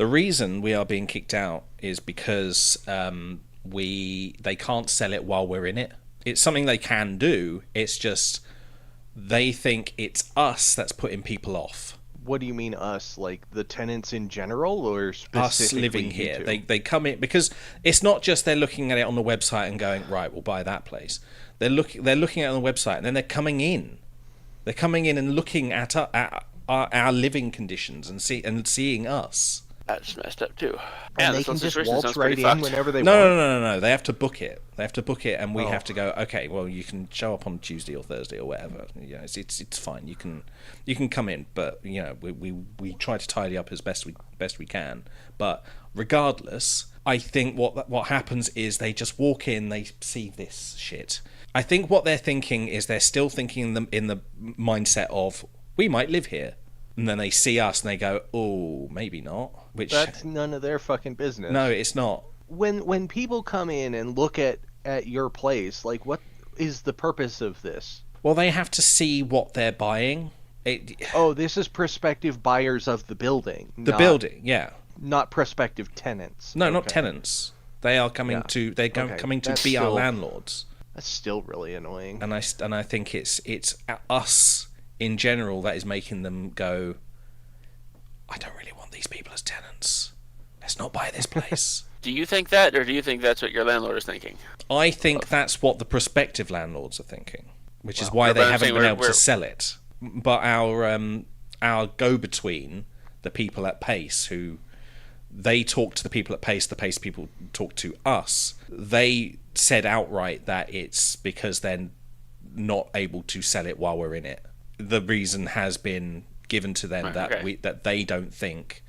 The reason we are being kicked out is because they can't sell it while we're in it. It's something they can do. It's just they think it's us that's putting people off. What do you mean us? Like the tenants in general, or specifically Us living here? you two? They come in because it's not just they're looking at it on the website and going, right, we'll buy that place. They're looking at it on the website, and then they're coming in. They're coming in and looking at our living conditions and seeing us. That's messed up too. And Yeah, they can just situation waltz sounds right pretty in fucked. whenever they No, want. no. They have to book it. And we Oh. have to go. Okay, well, you can show up on Tuesday or Thursday or whatever. You know, it's fine. You can come in, but you know, we try to tidy up as best we can. But regardless, I think what happens is they just walk in, they see this shit. I think what they're thinking is they're still thinking in the mindset of we might live here. And then they see us and they go, oh, maybe not. Which That's none of their fucking business. no, it's not. When people come in and look at your place, like, what is the purpose of this? Well, they have to see what they're buying. Oh, this is prospective buyers of the building. The building, yeah. Not prospective tenants. No, not Okay. tenants. They are coming Yeah. to. They're Okay, coming to that's be our still- landlords. That's still really annoying. And I think it's us in general that is making them go, I don't really want these people as tenants. Let's not buy this place. Do you think that, or do you think that's what your landlord is thinking? I think that's what the prospective landlords are thinking, which is Well, why but they I'm haven't saying been able we're- to sell it. But our go-between, the people at Pace, who they talk to the people at Pace, the Pace people talk to us. They said outright that it's because they're not able to sell it while we're in it. The reason has been given to them Right, that okay. that they don't think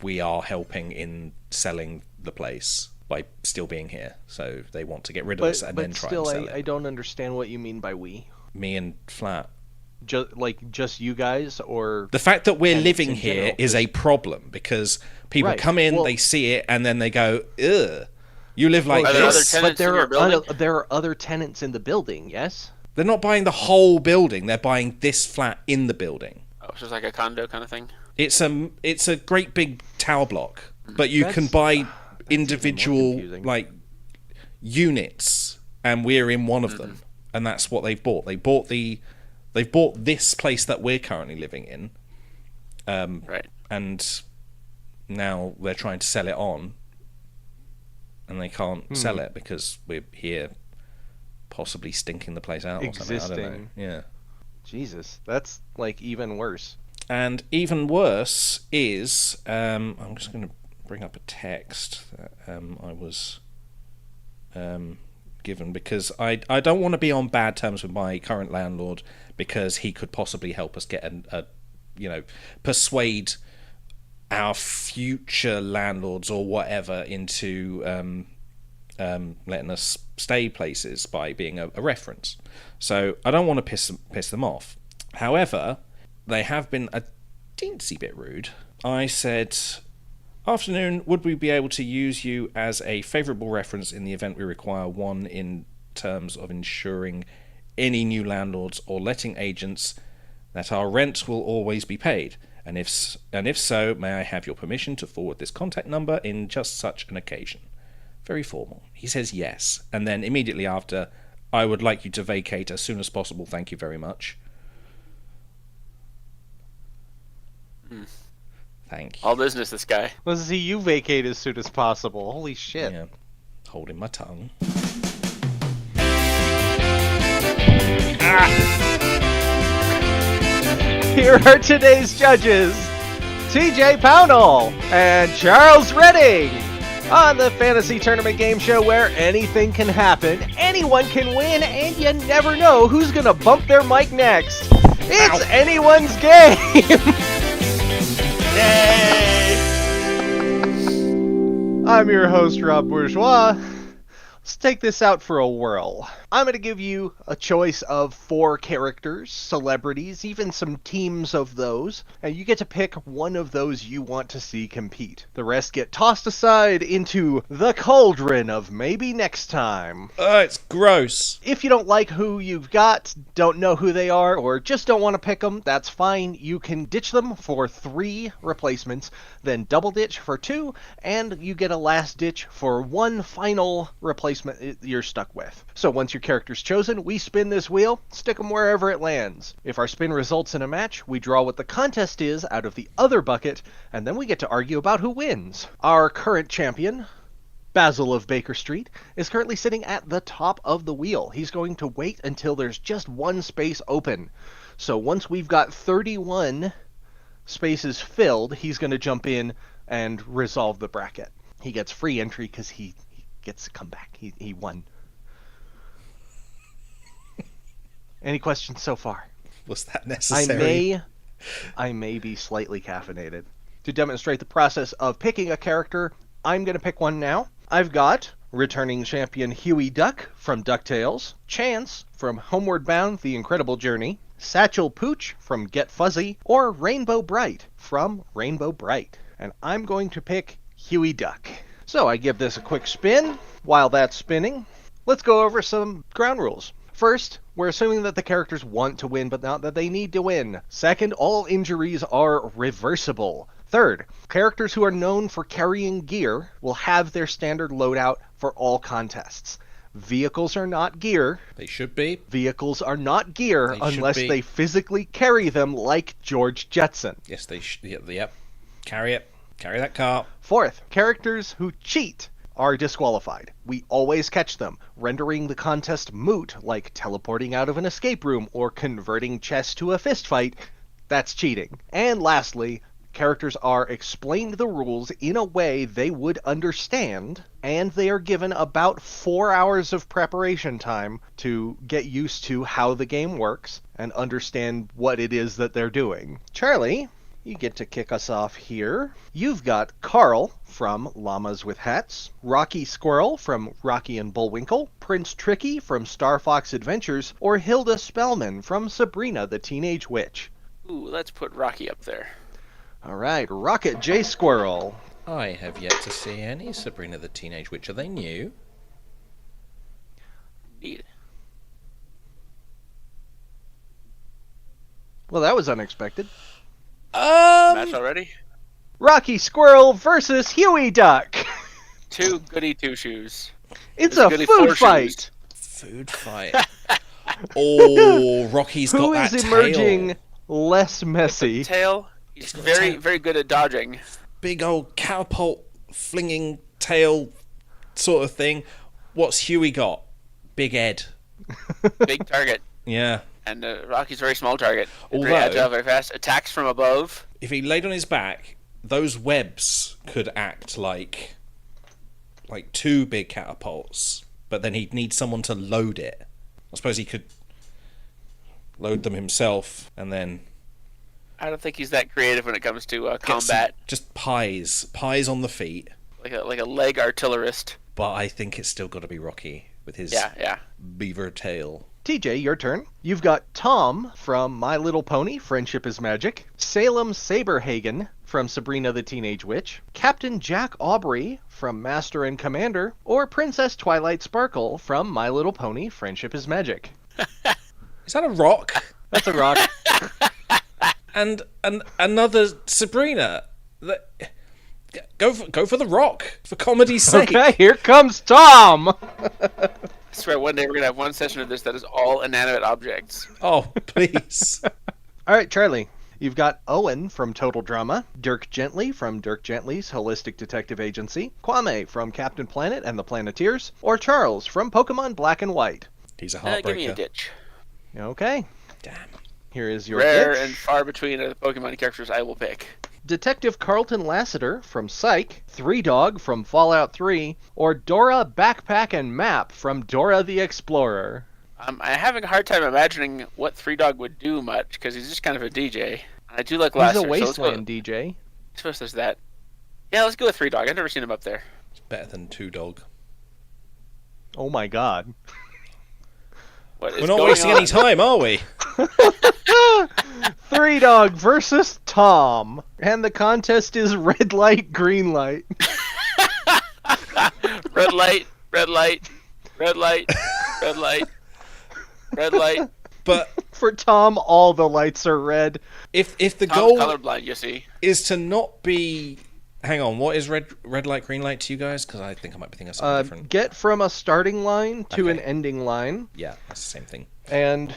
we are helping in selling the place by still being here. So they want to get rid of us and then try still, and sell I it. don't understand what you mean by we. Me and Flat. Just you guys, or The fact that we're tenants living in here general, is a problem because people Right, come in, well- they see it, and then they go, ugh, you live like Are there other this. tenants but there in your are building? there are other tenants in the building. Yes. They're not buying the whole building, they're buying this flat in the building. Oh, it's just like a condo kind of thing? It's a great big tower block, but you can That's buy even more individual confusing. like units, and we're in one of Mm-hmm. them, and that's what they've bought. They've bought this place that we're currently living in, Right. and now they're trying to sell it on, and they can't sell it because we're here, possibly stinking the place out or something. I don't know. Existing. Yeah. Jesus, that's like even worse. And even worse is, I'm just going to bring up a text that I was given, because I don't want to be on bad terms with my current landlord, because he could possibly help us get persuade our future landlords or whatever into letting us stay places by being a reference. So I don't want to piss them off. However, they have been a teensy bit rude. I said, afternoon, would we be able to use you as a favourable reference in the event we require one in terms of ensuring any new landlords or letting agents that our rent will always be paid? And if so, may I have your permission to forward this contact number in just such an occasion? Very formal. He says yes, and then immediately after, I would like you to vacate as soon as possible. Thank you very much. Thank you. All business, this guy. Let's see you vacate as soon as possible. Holy shit. Yeah. Holding my tongue. Here are today's judges, TJ Pownall and Charles Redding. On the fantasy tournament game show where anything can happen, anyone can win, and you never know who's gonna bump their mic next. It's anyone's game! I'm your host, Rob Bourgeois. Let's let's take this out for a whirl. I'm going to give you a choice of 4 characters, celebrities, even some teams of those, and you get to pick one of those you want to see compete. The rest get tossed aside into the cauldron of maybe next time. It's gross. If you don't like who you've got, don't know who they are, or just don't want to pick them, that's fine. You can ditch them for 3 replacements, then double ditch for 2, and you get a last ditch for 1 final replacement you're stuck with. So once your character's chosen, we spin this wheel, stick them wherever it lands. If our spin results in a match, we draw what the contest is out of the other bucket, and then we get to argue about who wins. Our current champion, Basil of Baker Street, is currently sitting at the top of the wheel. He's going to wait until there's just 1 space open. So once we've got 31 spaces filled, he's going to jump in and resolve the bracket. He gets free entry because he gets to come back. He won. Any questions so far? Was that necessary? I may be slightly caffeinated. To demonstrate the process of picking a character, I'm going to pick one now. I've got returning champion Huey Duck from DuckTales, Chance from Homeward Bound: The Incredible Journey, Satchel Pooch from Get Fuzzy, or Rainbow Bright from Rainbow Bright. And I'm going to pick Huey Duck. So I give this a quick spin. While that's spinning, let's go over some ground rules. First, we're assuming that the characters want to win, but not that they need to win. Second, all injuries are reversible. Third, characters who are known for carrying gear will have their standard loadout for all contests. Vehicles are not gear. They should be. Vehicles are not gear They should unless be. they physically carry them like George Jetson. Yes, they should. Yep. Carry it. Carry that car. Fourth, characters who cheat are disqualified. We always catch them, rendering the contest moot, like teleporting out of an escape room or converting chess to a fistfight. That's cheating. And lastly, characters are explained the rules in a way they would understand, and they are given about 4 hours of preparation time to get used to how the game works and understand what it is that they're doing. Charlie, you get to kick us off here. You've got Carl from Llamas with Hats, Rocky Squirrel from Rocky and Bullwinkle, Prince Tricky from Star Fox Adventures, or Hilda Spellman from Sabrina the Teenage Witch. Ooh, let's put Rocky up there. All right, Rocket J. Squirrel. I have yet to see any Sabrina the Teenage Witch. Are they new? Indeed. Well, that was unexpected. Match already? Rocky Squirrel versus Huey Duck. 2 goody 2 shoes. It's There's a goody food 4 fight. Food fight. Oh, Rocky's got Who that is tail. emerging less messy? Tail. He's got very, tail. very good at dodging. Big old catapult flinging tail sort of thing. What's Huey got? Big Ed. Big target. Yeah. And Rocky's a very small target. Very Although- agile, very fast. Attacks from above. If he laid on his back, those webs could act like 2 big catapults, but then he'd need someone to load it. I suppose he could load them himself and then I don't think he's that creative when it comes to get combat. some- just pies on the feet. Like a leg artillerist. But I think it's still got to be Rocky with his Yeah. beaver tail. TJ, your turn. You've got Tom from My Little Pony, Friendship is Magic, Salem Saberhagen from Sabrina the Teenage Witch, Captain Jack Aubrey from Master and Commander, or Princess Twilight Sparkle from My Little Pony, Friendship is Magic. Is that a rock? That's a rock. and another Sabrina. Go for the rock for comedy's sake. Okay, here comes Tom. I swear one day we're going to have one session of this that is all inanimate objects. Oh, please. All right, Charlie. You've got Owen from Total Drama, Dirk Gently from Dirk Gently's Holistic Detective Agency, Kwame from Captain Planet and the Planeteers, or Charles from Pokemon Black and White. He's a Give me a heartbreaker. ditch. Okay, Damn. here is your Rare pitch. and far between are the Pokemon characters I will pick. Detective Carlton Lassiter from Psych, Three Dog from Fallout 3, or Dora Backpack and Map from Dora the Explorer. I'm having a hard time imagining what Three Dog would do much, because he's just kind of a DJ. I do like He's Lassiter, a so let's wasteland go. DJ. I suppose there's that. Yeah, let's go with Three Dog. I've never seen him up there. It's better than Two Dog. Oh my god. What is We're not going wasting on? any time, are we? Three Dog versus Tom. And the contest is red light, green light. Red light, red light, red light, red light, red light. But For Tom, all the lights are red. if the Tom's goal colorblind, you see. is to not be... Hang on, what is red light, green light to you guys? Because I think I might be thinking of something different. Get from a starting line to an Okay. ending line. Yeah, that's the same thing. And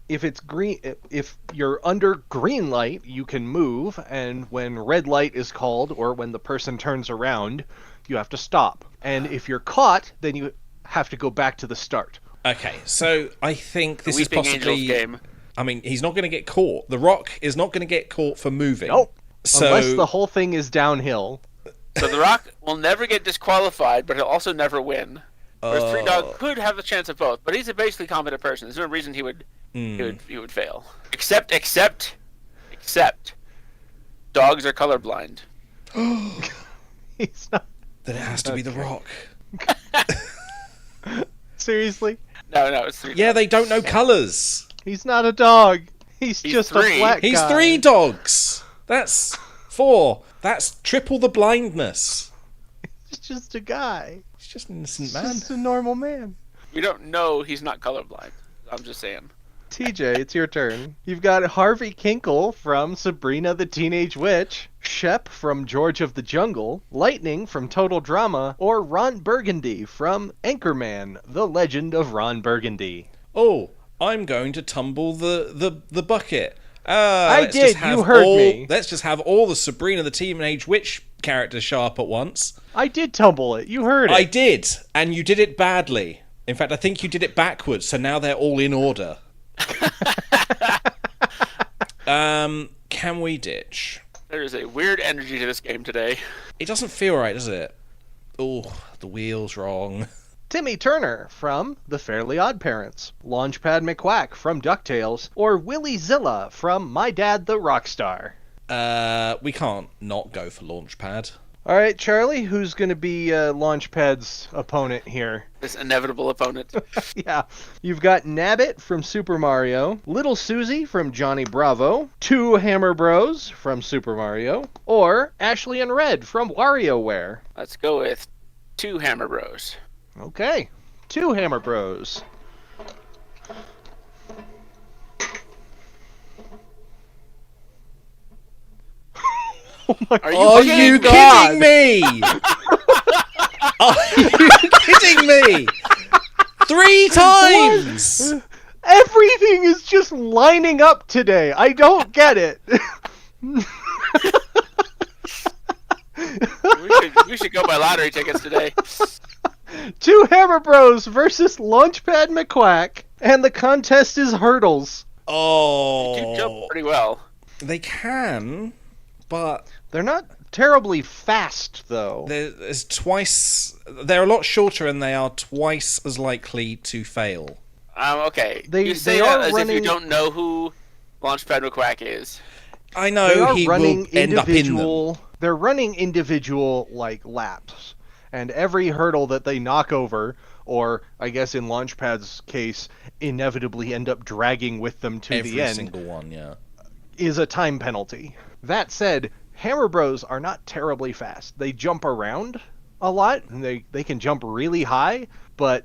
if it's green, if you're under green light, you can move, and when red light is called, or when the person turns around, you have to stop. And if you're caught, then you have to go back to the start. Okay, so I think this is Weeping possibly... Angels game. I mean, he's not going to get caught. The Rock is not going to get caught for moving. Nope. So, Unless the whole thing is downhill. So The Rock will never get disqualified, but he'll also never win. Whereas Three Dog could have the chance of both, but he's a basically competent person. There's no reason he would fail. Except dogs are colorblind. He's not. then it has to be The Rock. Seriously? No, it's Three Yeah, Dog. they don't know colours. He's not a dog. He's just three. a black He's guy. 3 dogs. That's 4. That's triple the blindness. He's just a guy. He's just an innocent He's man. just a normal man. We don't know he's not colorblind. I'm just saying. TJ, it's your turn. You've got Harvey Kinkle from Sabrina the Teenage Witch, Shep from George of the Jungle, Lightning from Total Drama, or Ron Burgundy from Anchorman, The Legend of Ron Burgundy. Oh, I'm going to tumble the bucket. I did, you heard me. Let's just have all the Sabrina the Teenage Witch characters show up at once. I did tumble it. You heard it. I did, and you did it badly. In fact, I think you did it backwards, so now they're all in order. Can we ditch? There is a weird energy to this game today. It doesn't feel right, does it? Oh, the wheel's wrong. Timmy Turner from The Fairly Odd Parents, Launchpad McQuack from DuckTales, or Willie Zilla from My Dad the Rockstar. We can't not go for Launchpad. All right, Charlie, who's going to be Launchpad's opponent here? This inevitable opponent. Yeah, you've got Nabbit from Super Mario, Little Susie from Johnny Bravo, Two Hammer Bros from Super Mario, or Ashley and Red from WarioWare. Let's go with Two Hammer Bros. Okay, Two Hammer Bros. Are you kidding me? Are you kidding me? 3 times! Everything is just lining up today. I don't get it. We should go buy lottery tickets today. Two Hammer Bros versus Launchpad McQuack, and the contest is hurdles. Oh. You jump pretty well. They can, but They're not terribly fast, though. there's twice... They're a lot shorter and they are twice as likely to fail. Okay. They- you say they that are as if running- you don't know who Launchpad McQuack is. I They know are he running will end up in them. individual. They're running individual laps, and every hurdle that they knock over, or I guess in Launchpad's case, inevitably end up dragging with them to Every the end, single one, yeah. is a time penalty. That said, Hammer Bros are not terribly fast. They jump around a lot, and they can jump really high, but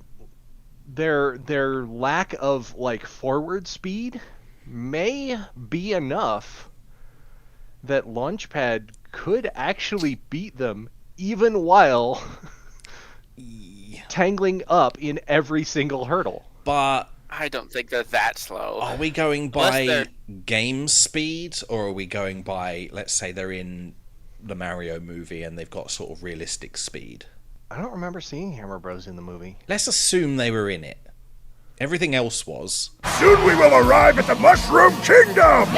their lack of forward speed may be enough that Launchpad could actually beat them even while tangling up in every single hurdle. But I don't think they're that slow. are we going Unless by they're- game speed, or are we going by, let's say they're in the Mario movie and they've got sort of realistic speed? I don't remember seeing Hammer Bros in the movie. Let's assume they were in it. Everything else was. Soon we will arrive at the Mushroom Kingdom!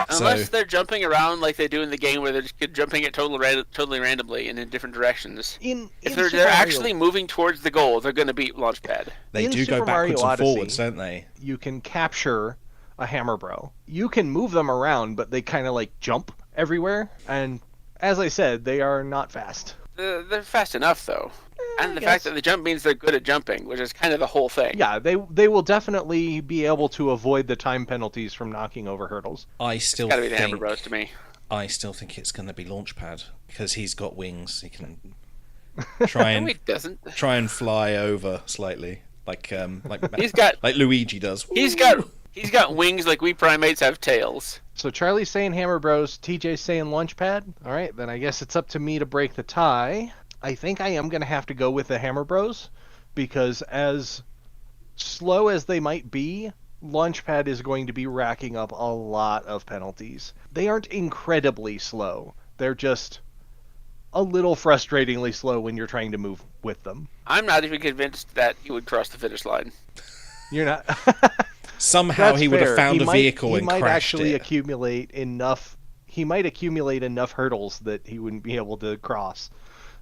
Unless So- they're jumping around like they do in the game where they're just jumping it totally randomly and in different directions. In If Super they're Mario, actually moving towards the goal, they're going to beat Launchpad. They In do Super go Mario backwards and Odyssey, forwards, don't they? you can capture a Hammer Bro. You can move them around, but they kind of jump everywhere. And as I said, they are not fast. They're fast enough, though. And the fact that they jump means they're good at jumping, which is kind of the whole thing. Yeah, they will definitely be able to avoid the time penalties from knocking over hurdles. I still It's got to be the Hammer think Bros to me. I still think it's going to be Launchpad because he's got wings. He can try No, he and doesn't. fly over slightly, like He's got like Luigi does. he's got wings like we primates have tails. So Charlie's saying Hammer Bros, TJ's saying Launchpad. All right, then I guess it's up to me to break the tie. I think I am going to have to go with the Hammer Bros because as slow as they might be, Launchpad is going to be racking up a lot of penalties. They aren't incredibly slow. They're just a little frustratingly slow when you're trying to move with them. I'm not even convinced that he would cross the finish line. You're not. Somehow That's he would have fair. found He a might- vehicle he and might crashed actually it. accumulate enough. He might accumulate enough hurdles that he wouldn't be able to cross.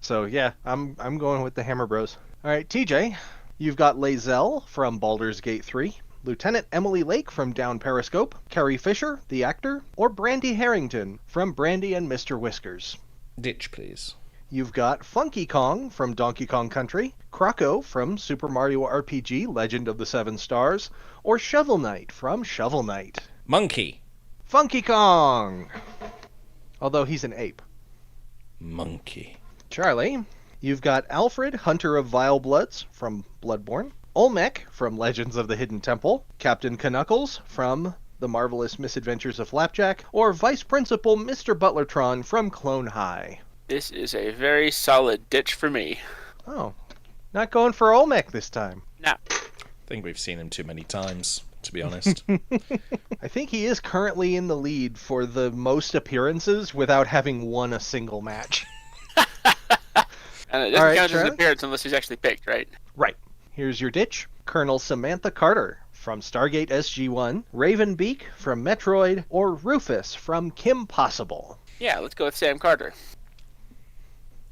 So yeah, I'm going with the Hammer Bros. All right, TJ, you've got Lazelle from Baldur's Gate 3, Lieutenant Emily Lake from Down Periscope, Carrie Fisher, the actor, or Brandy Harrington from Brandy and Mr. Whiskers. Ditch, please. You've got Funky Kong from Donkey Kong Country, Croco from Super Mario RPG Legend of the Seven Stars, or Shovel Knight from Shovel Knight. Monkey. Funky Kong! Although he's an ape. Monkey. Charlie, you've got Alfred, Hunter of Vile Bloods from Bloodborne, Olmec from Legends of the Hidden Temple, Captain Knuckles from The Marvelous Misadventures of Flapjack, or Vice Principal Mr. Butlertron from Clone High. This is a very solid ditch for me. Oh, not going for Olmec this time. Now, I think we've seen him too many times, to be honest. I think he is currently in the lead for the most appearances without having won a single match. and it doesn't All right, count as an Charlie? appearance unless he's actually picked, right? Right. Here's your ditch. Colonel Samantha Carter from Stargate SG-1, Ravenbeak from Metroid, or Rufus from Kim Possible. Yeah, let's go with Sam Carter.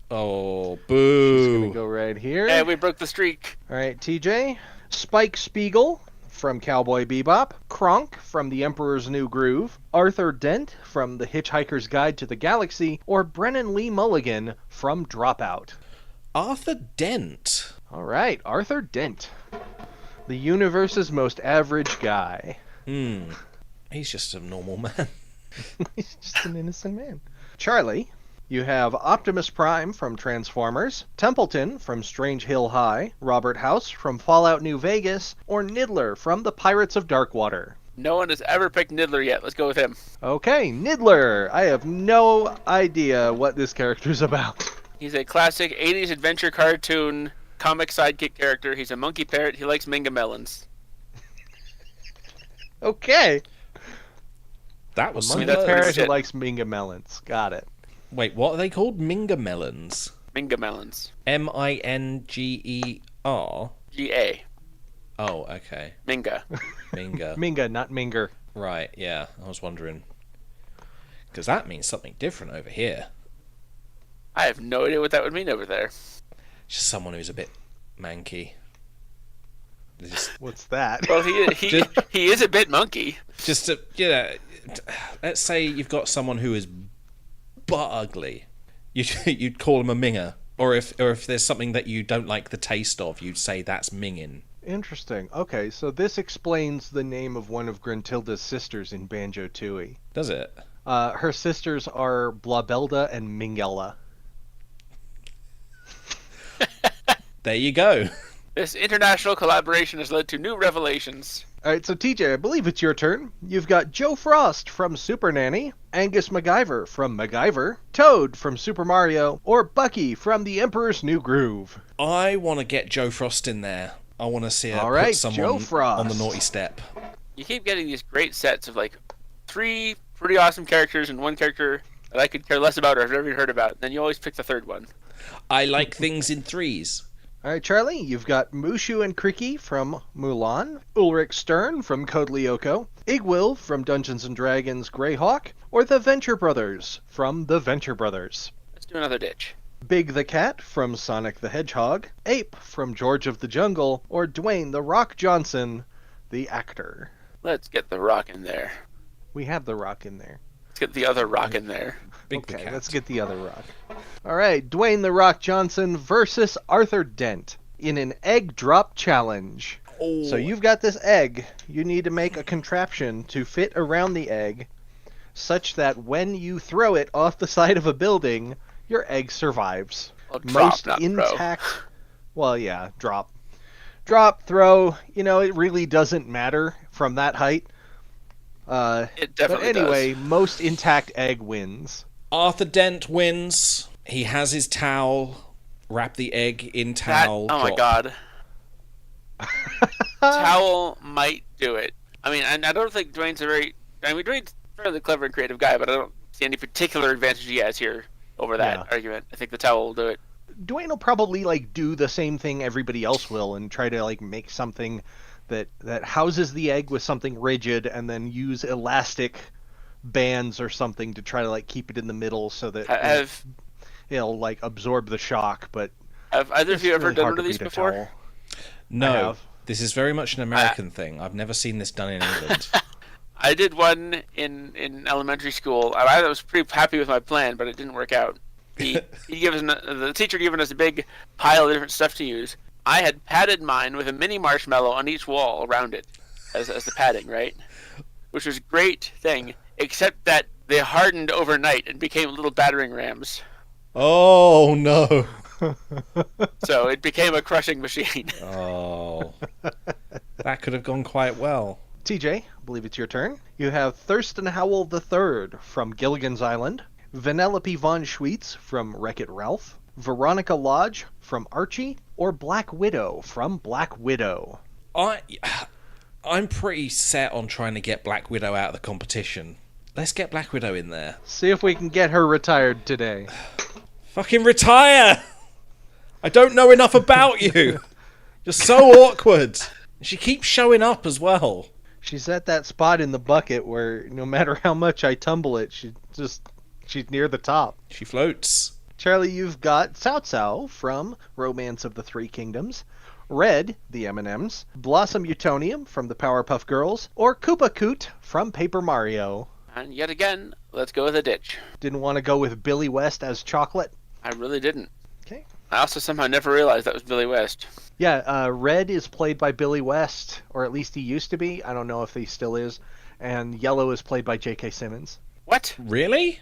Oh, Just boo. gonna go right here. And we broke the streak. All right, TJ. Spike Spiegel from Cowboy Bebop, Kronk from The Emperor's New Groove, Arthur Dent from The Hitchhiker's Guide to the Galaxy, or Brennan Lee Mulligan from Dropout. Arthur Dent. All right, Arthur Dent. The universe's most average guy. He's just a normal man. He's just an innocent man. Charlie, you have Optimus Prime from Transformers, Templeton from Strange Hill High, Robert House from Fallout New Vegas, or Niddler from The Pirates of Darkwater. No one has ever picked Niddler yet. Let's go with him. Okay, Niddler. I have no idea what this character's about. He's a classic 80s adventure cartoon comic sidekick character. He's a monkey parrot. He likes Minga melons. Okay. That was Monkey some that's words. parrot pretty who shit. likes Minga melons. Got it. Wait, what are they called? Minga melons. Minga melons. Mingeer? G-A. Oh, okay. Minga. Minga. Minga, not Minger. Right, yeah. I was wondering. Because that means something different over here. I have no idea what that would mean over there. Just someone who's a bit manky. Just, What's that? Well, he is a bit monkey. just to, you know, let's say you've got someone who is butt ugly. You'd call him a minger. Or if there's something that you don't like the taste of, you'd say that's mingin. Interesting. Okay, so this explains the name of one of Gruntilda's sisters in Banjo-Tooie. Does it? Her sisters are Blabelda and Mingella. There you go. This international collaboration has led to new revelations. All right, so TJ, I believe it's your turn. You've got Joe Frost from Super Nanny, Angus MacGyver from MacGyver, Toad from Super Mario, or Bucky from The Emperor's New Groove. I want to get Joe Frost in there. I want to see her All right, put someone Joe Frost. on the naughty step. You keep getting these great sets of like 3 pretty awesome characters and one character that I could care less about or I've never even heard about. Then you always pick the third one. I like things in threes. All right, Charlie, you've got Mushu and Kriki from Mulan, Ulrich Stern from Code Lyoko, Igwil from Dungeons & Dragons Greyhawk, or the Venture Brothers from The Venture Brothers. Let's do another ditch. Big the Cat from Sonic the Hedgehog, Ape from George of the Jungle, or Dwayne the Rock Johnson, the actor. Let's get the Rock in there. We have the Rock in there. Let's get the other rock in there. Big the Okay, cat. let's get the other rock. All right, Dwayne The Rock Johnson versus Arthur Dent in an egg drop challenge. Oh. So you've got this egg. You need to make a contraption to fit around the egg such that when you throw it off the side of a building, your egg survives. Well, drop, Most not intact. Well, yeah, drop. Drop, throw, it really doesn't matter from that height. It definitely But anyway, most intact egg wins. Arthur Dent wins. He has his towel. Wrap the egg in towel. Oh my god. Towel might do it. I mean, and I don't think Dwayne's Dwayne's a fairly clever and creative guy, but I don't see any particular advantage he has here over that argument. I think the towel will do it. Dwayne will probably do the same thing everybody else will and try to make something that houses the egg with something rigid and then use elastic bands or something to try to keep it in the middle so that it'll absorb the shock. But have either of you ever really done hard one of to these beat a before? towel. No, this is very much an American thing. I've never seen this done in England. I did one in elementary school. I was pretty happy with my plan, but it didn't work out. The teacher given us a big pile of different stuff to use. I had padded mine with a mini marshmallow on each wall around it as the padding, right? Which was a great thing, except that they hardened overnight and became little battering rams. Oh, no. So it became a crushing machine. Oh. That could have gone quite well. TJ, I believe it's your turn. You have Thurston Howell III from Gilligan's Island, Vanellope von Schweetz from Wreck-It Ralph, Veronica Lodge from Archie, or Black Widow from Black Widow. I'm pretty set on trying to get Black Widow out of the competition. Let's get Black Widow in there. See if we can get her retired today. Fucking retire! I don't know enough about you. You're so awkward. She keeps showing up as well. She's at that spot in the bucket where no matter how much I tumble it, she's near the top. She floats. Charlie, you've got Cao Cao from Romance of the Three Kingdoms, Red, the M&Ms, Blossom Utonium from the Powerpuff Girls, or Koopa Koot from Paper Mario. And yet again, let's go with a ditch. Didn't want to go with Billy West as Chocolate? I really didn't. Okay. I also somehow never realized that was Billy West. Yeah, Red is played by Billy West, or at least he used to be. I don't know if he still is. And Yellow is played by J.K. Simmons. What? Really?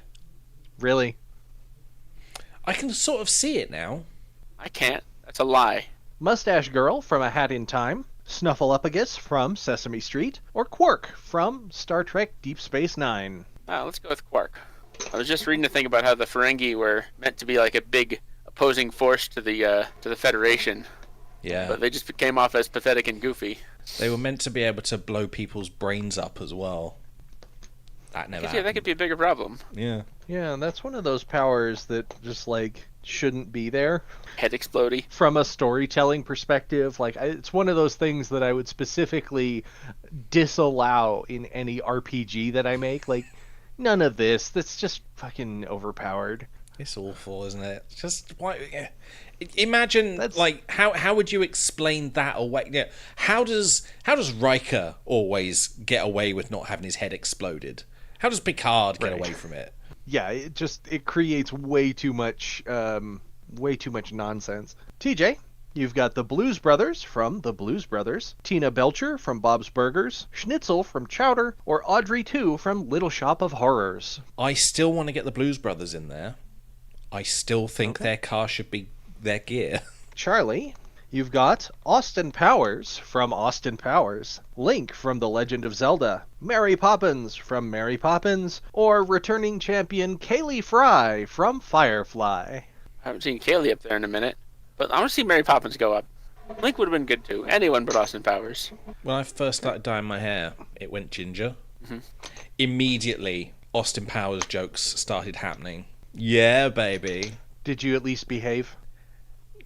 Really? I can sort of see it now. I can't. That's a lie. Mustache Girl from A Hat in Time, Snuffleupagus from Sesame Street, or Quark from Star Trek Deep Space Nine. Let's go with Quark. I was just reading a thing about how the Ferengi were meant to be like a big opposing force to the Federation. Yeah. But they just came off as pathetic and goofy. They were meant to be able to blow people's brains up as well. That never happened. Yeah, that could be a bigger problem. Yeah. Yeah, that's one of those powers that just, shouldn't be there. Head explodey. From a storytelling perspective, it's one of those things that I would specifically disallow in any RPG that I make. None of this. That's just fucking overpowered. It's awful, isn't it? Just why? Imagine how would you explain that away? Yeah, how does Riker always get away with not having his head exploded? How does Picard get away from it? Yeah, it creates way too much nonsense. TJ, you've got the Blues Brothers from the Blues Brothers, Tina Belcher from Bob's Burgers, Schnitzel from Chowder, or Audrey 2 from Little Shop of Horrors. I still want to get the Blues Brothers in there. I still think their car should be their gear. Charlie, you've got Austin Powers from Austin Powers, Link from The Legend of Zelda, Mary Poppins from Mary Poppins, or returning champion Kaylee Fry from Firefly. I haven't seen Kaylee up there in a minute, but I want to see Mary Poppins go up. Link would have been good too. Anyone but Austin Powers. When I first started dyeing my hair, it went ginger. Mm-hmm. Immediately, Austin Powers jokes started happening. Yeah, baby. Did you at least behave?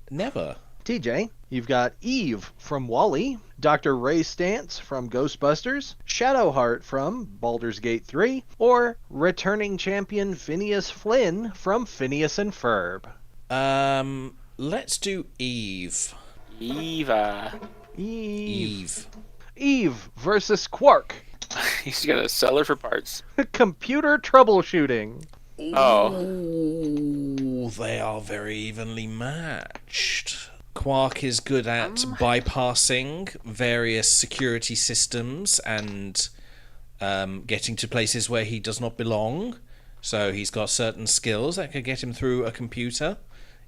Never. TJ, you've got Eve from WALL-E, Dr. Ray Stantz from Ghostbusters, Shadowheart from Baldur's Gate 3, or returning champion Phineas Flynn from Phineas and Ferb. Let's do Eve. Eva. Eve versus Quark He's gonna sell her for parts. Computer troubleshooting. Oh. Ooh, they are very evenly matched. Quark is good at bypassing various security systems and getting to places where he does not belong. So he's got certain skills that could get him through a computer.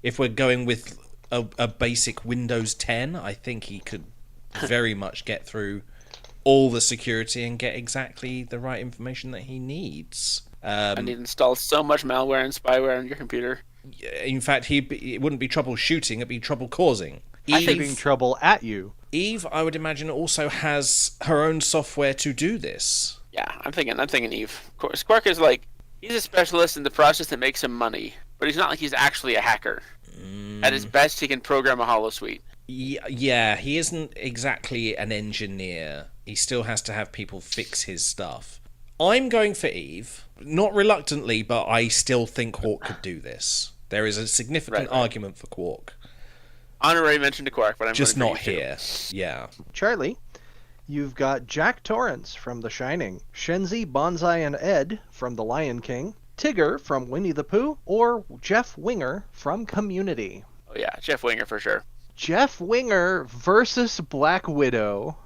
If we're going with a basic Windows 10, I think he could very much get through all the security and get exactly the right information that he needs. And he'd install so much malware and spyware on your computer. In fact, it wouldn't be troubleshooting, it'd be trouble causing. Shooting trouble at you. Eve, I would imagine, also has her own software to do this. Yeah, I'm thinking Eve. Of course, Quark is like, he's a specialist in the process that makes him money, but he's not like he's actually a hacker. At his best, he can program a holosuite. Yeah, he isn't exactly an engineer. He still has to have people fix his stuff. I'm going for Eve. Not reluctantly, but I still think Quark could do this. There is a significant argument for Quark. Honorary mention to Quark, but I'm just not too. here. Yeah. Charlie, you've got Jack Torrance from The Shining, Shenzi, Bonsai, and Ed from The Lion King, Tigger from Winnie the Pooh, or Jeff Winger from Community. Oh yeah, Jeff Winger for sure. Jeff Winger versus Black Widow.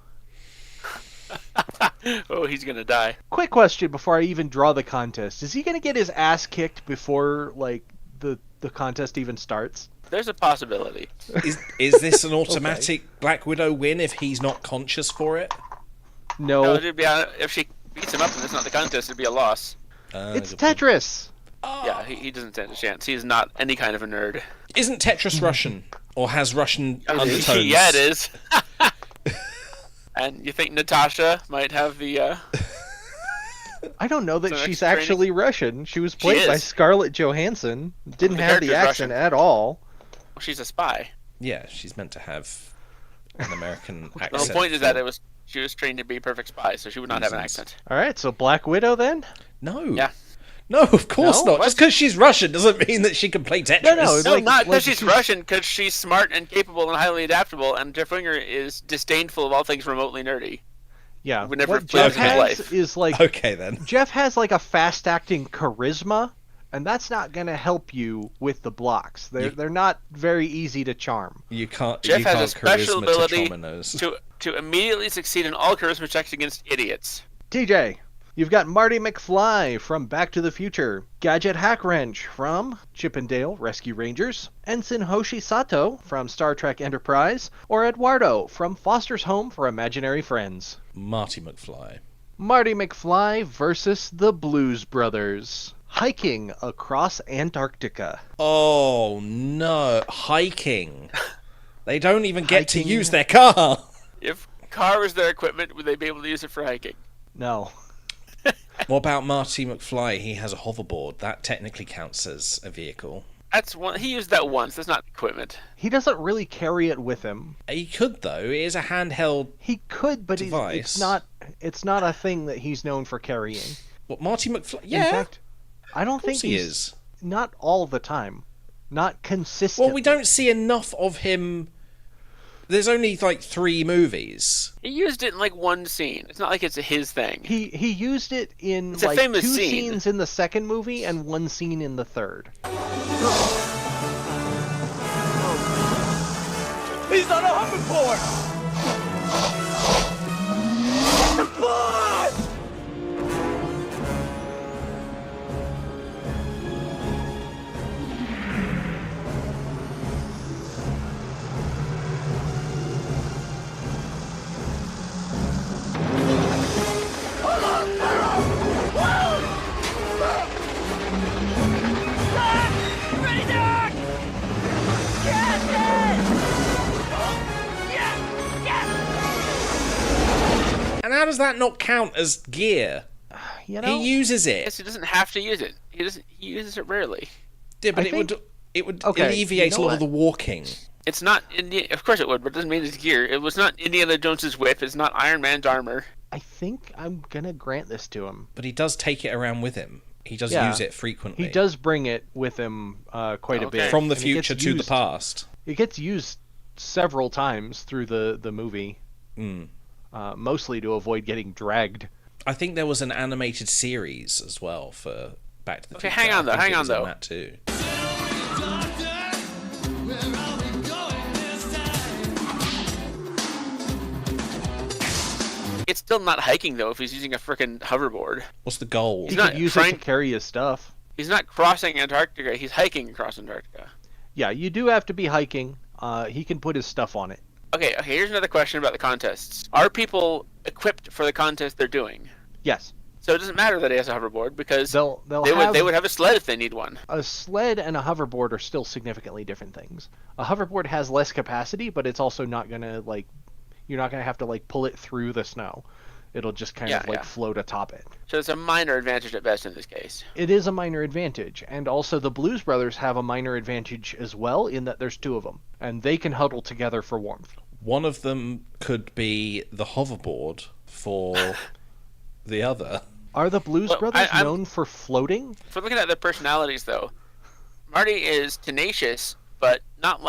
Oh, he's gonna die. Quick question before I even draw the contest. Is he gonna get his ass kicked before, like, the contest even starts? There's a possibility. Is this an automatic Black Widow win if he's not conscious for it? No. It'd be, if she beats him up and it's not the contest, it'd be a loss. It's Tetris. Yeah, he doesn't stand a chance. He's not any kind of a nerd. Isn't Tetris Russian? Or has Russian undertones? Yeah, it is. And you think Natasha might have the... I don't know that she's training? actually Russian. She was played by Scarlett Johansson. Didn't The have the character's accent Russian. at all. Well, she's a spy. Yeah, she's meant to have an American accent. The whole point is that she was trained to be a perfect spy, so she would not have an accent. All right, so Black Widow then? No. Yeah. No, of course No? not. Just because she's Russian doesn't mean that she can play Tetris. No, No, Like- not because like she's she's- Russian, because she's smart and capable and highly adaptable, and Jeff Winger is disdainful of all things remotely nerdy. Yeah. Would never What have played Jeff in his has life. is like Okay, then. Jeff has like a fast-acting charisma, and that's not going to help you with the blocks. They're not very easy to charm. You can't. Jeff you has a can't special charisma ability to to immediately succeed in all charisma checks against idiots. TJ, you've got Marty McFly from Back to the Future, Gadget Hack Wrench from Chip and Dale Rescue Rangers, Ensign Hoshi Sato from Star Trek Enterprise, or Eduardo from Foster's Home for Imaginary Friends. Marty McFly. Marty McFly versus the Blues Brothers. Hiking across Antarctica. Oh no, hiking. They don't even get to Hiking. use their car. If car was their equipment, would they be able to use it for hiking? No. What about Marty McFly? He has a hoverboard. That technically counts as a vehicle. That's one. He used that once. That's not equipment. He doesn't really carry it with him. He could though. It is a handheld. He could, but Device. it's not a thing that he's known for carrying. What, Marty McFly? In Yeah, fact, I don't of course think he he's is. not all the time. Not consistently. Well, we don't see enough of him. There's only like 3 movies. He used it in like one scene. It's not like it's his thing. He used it in It's a like famous 2 scene. scenes in the second movie and 1 scene in the third. He's on a hoverboard! And how does that not count as gear? You know, He uses Yes, it. he doesn't have to use it. He uses it rarely. Yeah, but I think- it would Okay, alleviate you a know lot of what? the walking. It's not Of course it would, but it doesn't mean it's gear. It was not Indiana Jones's whip. It's not Iron Man's armor. I think I'm gonna grant this to him. But he does take it around with him. He does Yeah. use it frequently. He does bring it with him quite a Okay. bit. From the and it gets future to the used- past. It gets used several times through the movie, Mm. mostly to avoid getting dragged. I think there was an animated series as well for Back to the Future. Hang on though. I think it was in that too. It's still not hiking though if he's using a frickin' hoverboard. What's the goal? He could use it to carry his stuff. He's not crossing Antarctica. He's hiking across Antarctica. Yeah, you do have to be hiking. He can put his stuff on it. Okay. Here's another question about the contests. Are people equipped for the contest they're doing? Yes. So it doesn't matter that he has a hoverboard because they would have a sled if they need one. A sled and a hoverboard are still significantly different things. A hoverboard has less capacity, but it's also not gonna you're not gonna have to pull it through the snow. It'll just kind of float atop it. So it's a minor advantage at best in this case. It is a minor advantage, and also the Blues Brothers have a minor advantage as well in that there's two of them, and they can huddle together for warmth. One of them could be the hoverboard for the other. Are the Blues Brothers known for floating? For looking at their personalities, though, Marty is tenacious, but not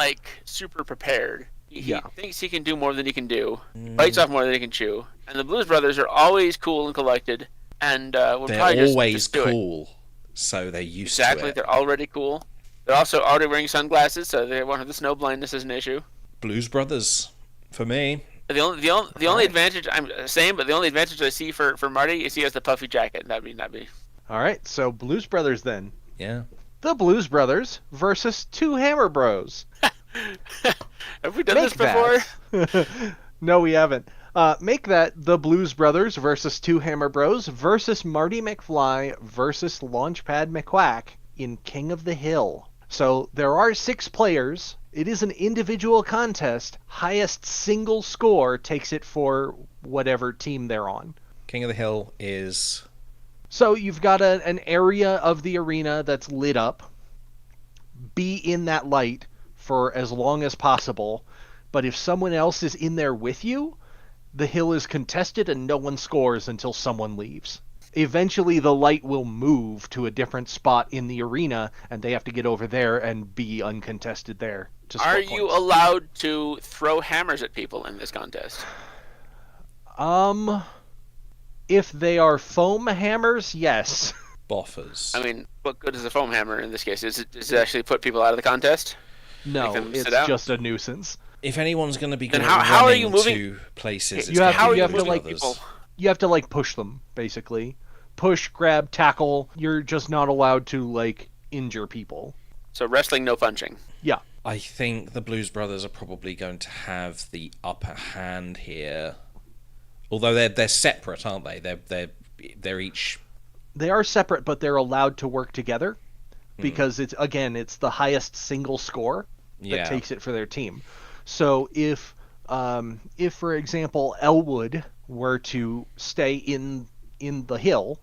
super prepared. He thinks he can do more than he can do, bites off more than he can chew. And the Blues Brothers are always cool and collected, and they're always cool, so they're used to it. Exactly, they're already cool. They're also already wearing sunglasses, so they won't have the snow blindness as an issue. Blues Brothers, for me. The only advantage I'm saying, but the only advantage I see for Marty is he has the puffy jacket. That'd be. All right, so Blues Brothers then. Yeah. The Blues Brothers versus two Hammer Bros. Have we done this before? No, we haven't. Make that the Blues Brothers versus two Hammer Bros versus Marty McFly versus Launchpad McQuack in King of the Hill. So there are 6 players. It is an individual contest. Highest single score takes it for whatever team they're on. King of the Hill is... So you've got an area of the arena that's lit up. Be in that light for as long as possible. But if someone else is in there with you, the hill is contested and no one scores until someone leaves. Eventually the light will move to a different spot in the arena, and they have to get over there and be uncontested there. Are you allowed to throw hammers at people in this contest? If they are foam hammers, yes. Boffers. I mean, what good is a foam hammer in this case? Does it actually put people out of the contest? No, it's just a nuisance. If anyone's going to be how are you moving to places, you have to people. You have to push them, basically. Push, grab, tackle. You're just not allowed to injure people. So wrestling, no punching. Yeah. I think the Blues Brothers are probably going to have the upper hand here. Although they're separate, aren't they? They're each... They are separate, but they're allowed to work together because it's the highest single score that takes it for their team. So if for example Elwood were to stay in the hill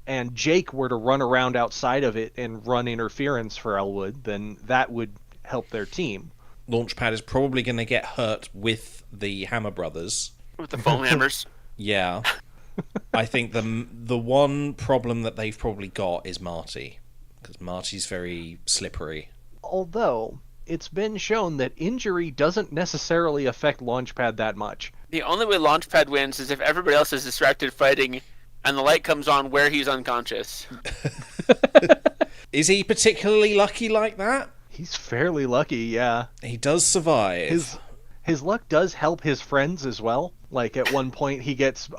and Jake were to run around outside of it and run interference for Elwood, then that would help their team. Launchpad is probably going to get hurt with the Hammer Brothers. With the foam hammers. Yeah. I think the one problem that they've probably got is Marty, because Marty's very slippery. Although it's been shown that injury doesn't necessarily affect Launchpad that much. The only way Launchpad wins is if everybody else is distracted fighting and the light comes on where he's unconscious. Is he particularly lucky like that? He's fairly lucky, yeah. He does survive. His luck does help his friends as well. At one point he gets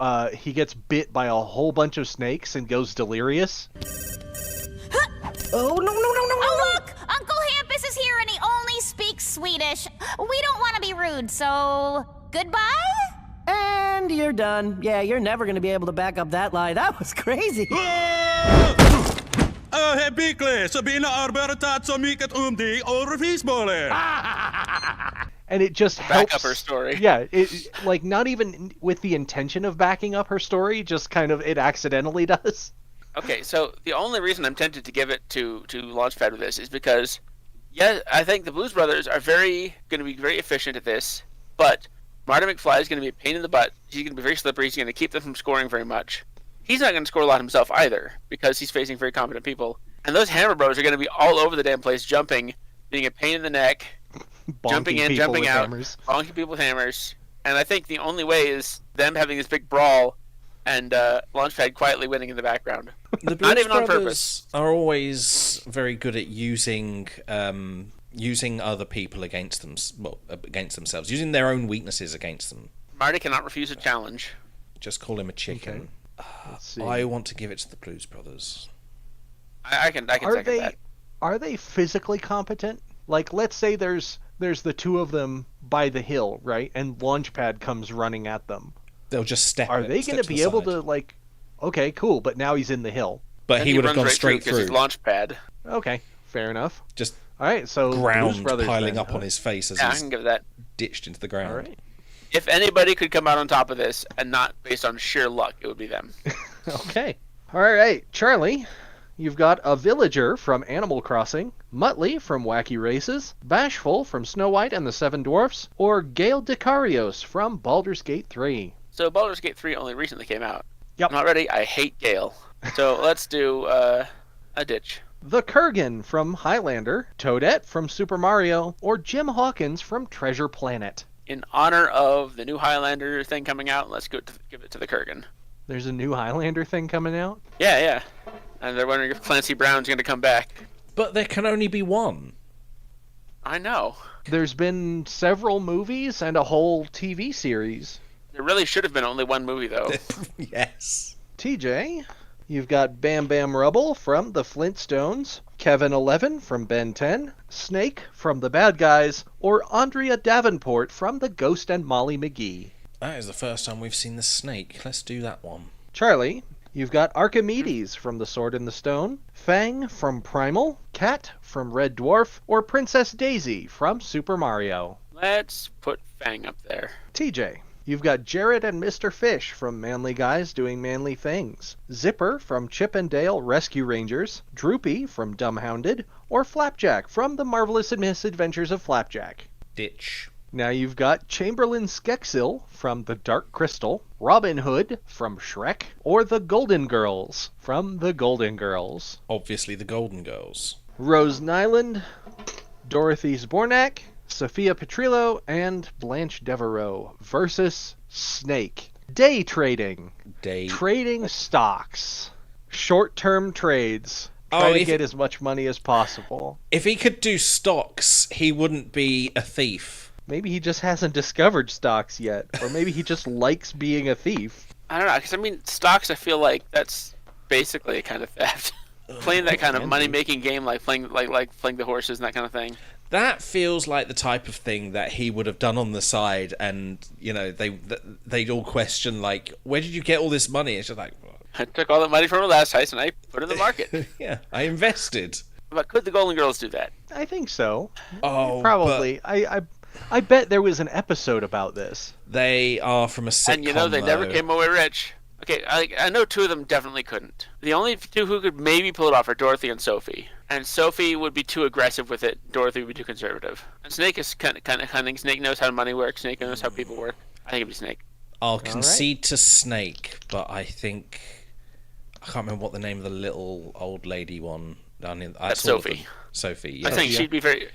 bit by a whole bunch of snakes and goes delirious. Oh, no. Oh, look! Uncle Hampus is here and he only speaks Swedish. We don't want to be rude, so goodbye? And you're done. Yeah, you're never going to be able to back up that lie. That was crazy. Herr Bickle, Sabine arbetet så mycket dig och frisbollen. And it just helps back up her story. Yeah, it not even with the intention of backing up her story, just kind of it accidentally does. Okay, so the only reason I'm tempted to give it to Launchpad with this is because, yeah, I think the Blues Brothers are going to be very efficient at this, but Marty McFly is going to be a pain in the butt. He's going to be very slippery. He's going to keep them from scoring very much. He's not going to score a lot himself either because he's facing very competent people. And those Hammer Bros are going to be all over the damn place, jumping, being a pain in the neck, jumping in, jumping out, bonking people with hammers. And I think the only way is them having this big brawl and Launchpad quietly winning in the background. The Not Blues even on Brothers purpose. are always very good at using other people against them, against themselves, using their own weaknesses against them. Marty cannot refuse a challenge. Just call him a chicken. Let's see. I want to give it to the Blues Brothers. I can Are second they that. are they physically competent? Like, let's say there's the two of them by the hill, right? And Launchpad comes running at them. They'll just step. Are they step going to the be able side. to, like? Okay, cool. But now he's in the hill. But And he would have runs gone right straight because he's through. Launchpad. Okay, fair enough. Just All right, so Blues ground Brothers piling then, up on his face as Yeah, I he's can give that. ditched into the ground. All right. If anybody could come out on top of this and not based on sheer luck, it would be them. Okay. All right, Charlie. You've got a villager from Animal Crossing, Muttley from Wacky Races, Bashful from Snow White and the Seven Dwarfs, or Gale Dicarios from Baldur's Gate 3. So Baldur's Gate 3 only recently came out. Yep. I'm not ready. I hate Gale. So let's do a ditch. The Kurgan from Highlander, Toadette from Super Mario, or Jim Hawkins from Treasure Planet. In honor of the new Highlander thing coming out, let's give it to the Kurgan. There's a new Highlander thing coming out? Yeah. And they're wondering if Clancy Brown's going to come back. But there can only be one. I know. There's been several movies and a whole TV series. There really should have been only one movie, though. Yes. TJ, you've got Bam Bam Rubble from the Flintstones, Kevin 11 from Ben 10, Snake from The Bad Guys, or Andrea Davenport from The Ghost and Molly McGee. That is the first time we've seen the snake. Let's do that one. Charlie, you've got Archimedes from The Sword in the Stone, Fang from Primal, Cat from Red Dwarf, or Princess Daisy from Super Mario. Let's put Fang up there. TJ, you've got Jared and Mr. Fish from Manly Guys Doing Manly Things, Zipper from Chip and Dale Rescue Rangers, Droopy from Dumbhounded, or Flapjack from The Marvelous Misadventures of Flapjack. Ditch. Now you've got Chamberlain Skeksil from The Dark Crystal, Robin Hood from Shrek, or the Golden Girls from The Golden Girls. Obviously the Golden Girls. Rose Nyland, Dorothy Zbornak, Sophia Petrillo, and Blanche Devereaux versus Snake. Day trading. Trading stocks. Short-term trades. Try to get as much money as possible. If he could do stocks, he wouldn't be a thief. Maybe he just hasn't discovered stocks yet. Or maybe he just likes being a thief. I don't know, because I mean, stocks, I feel like that's basically a kind of theft. Playing that kind of money-making game, like playing the horses and that kind of thing. That feels like the type of thing that he would have done on the side, and they'd all question like, "Where did you get all this money?" It's just like, I took all the money from the last heist and I put it in the market. yeah, I invested. But could the Golden Girls do that? I think so. Oh, probably. I bet there was an episode about this. They are from a sitcom. And they never came away rich. Okay, I know two of them definitely couldn't. The only two who could maybe pull it off are Dorothy and Sophie. And Sophie would be too aggressive with it. Dorothy would be too conservative. And Snake is kind of cunning. Snake knows how money works. Snake knows how people work. I think it'd be Snake. I'll concede to Snake, but I think I can't remember what the name of the little old lady one. That's Sophie. Sophie. Yeah. I think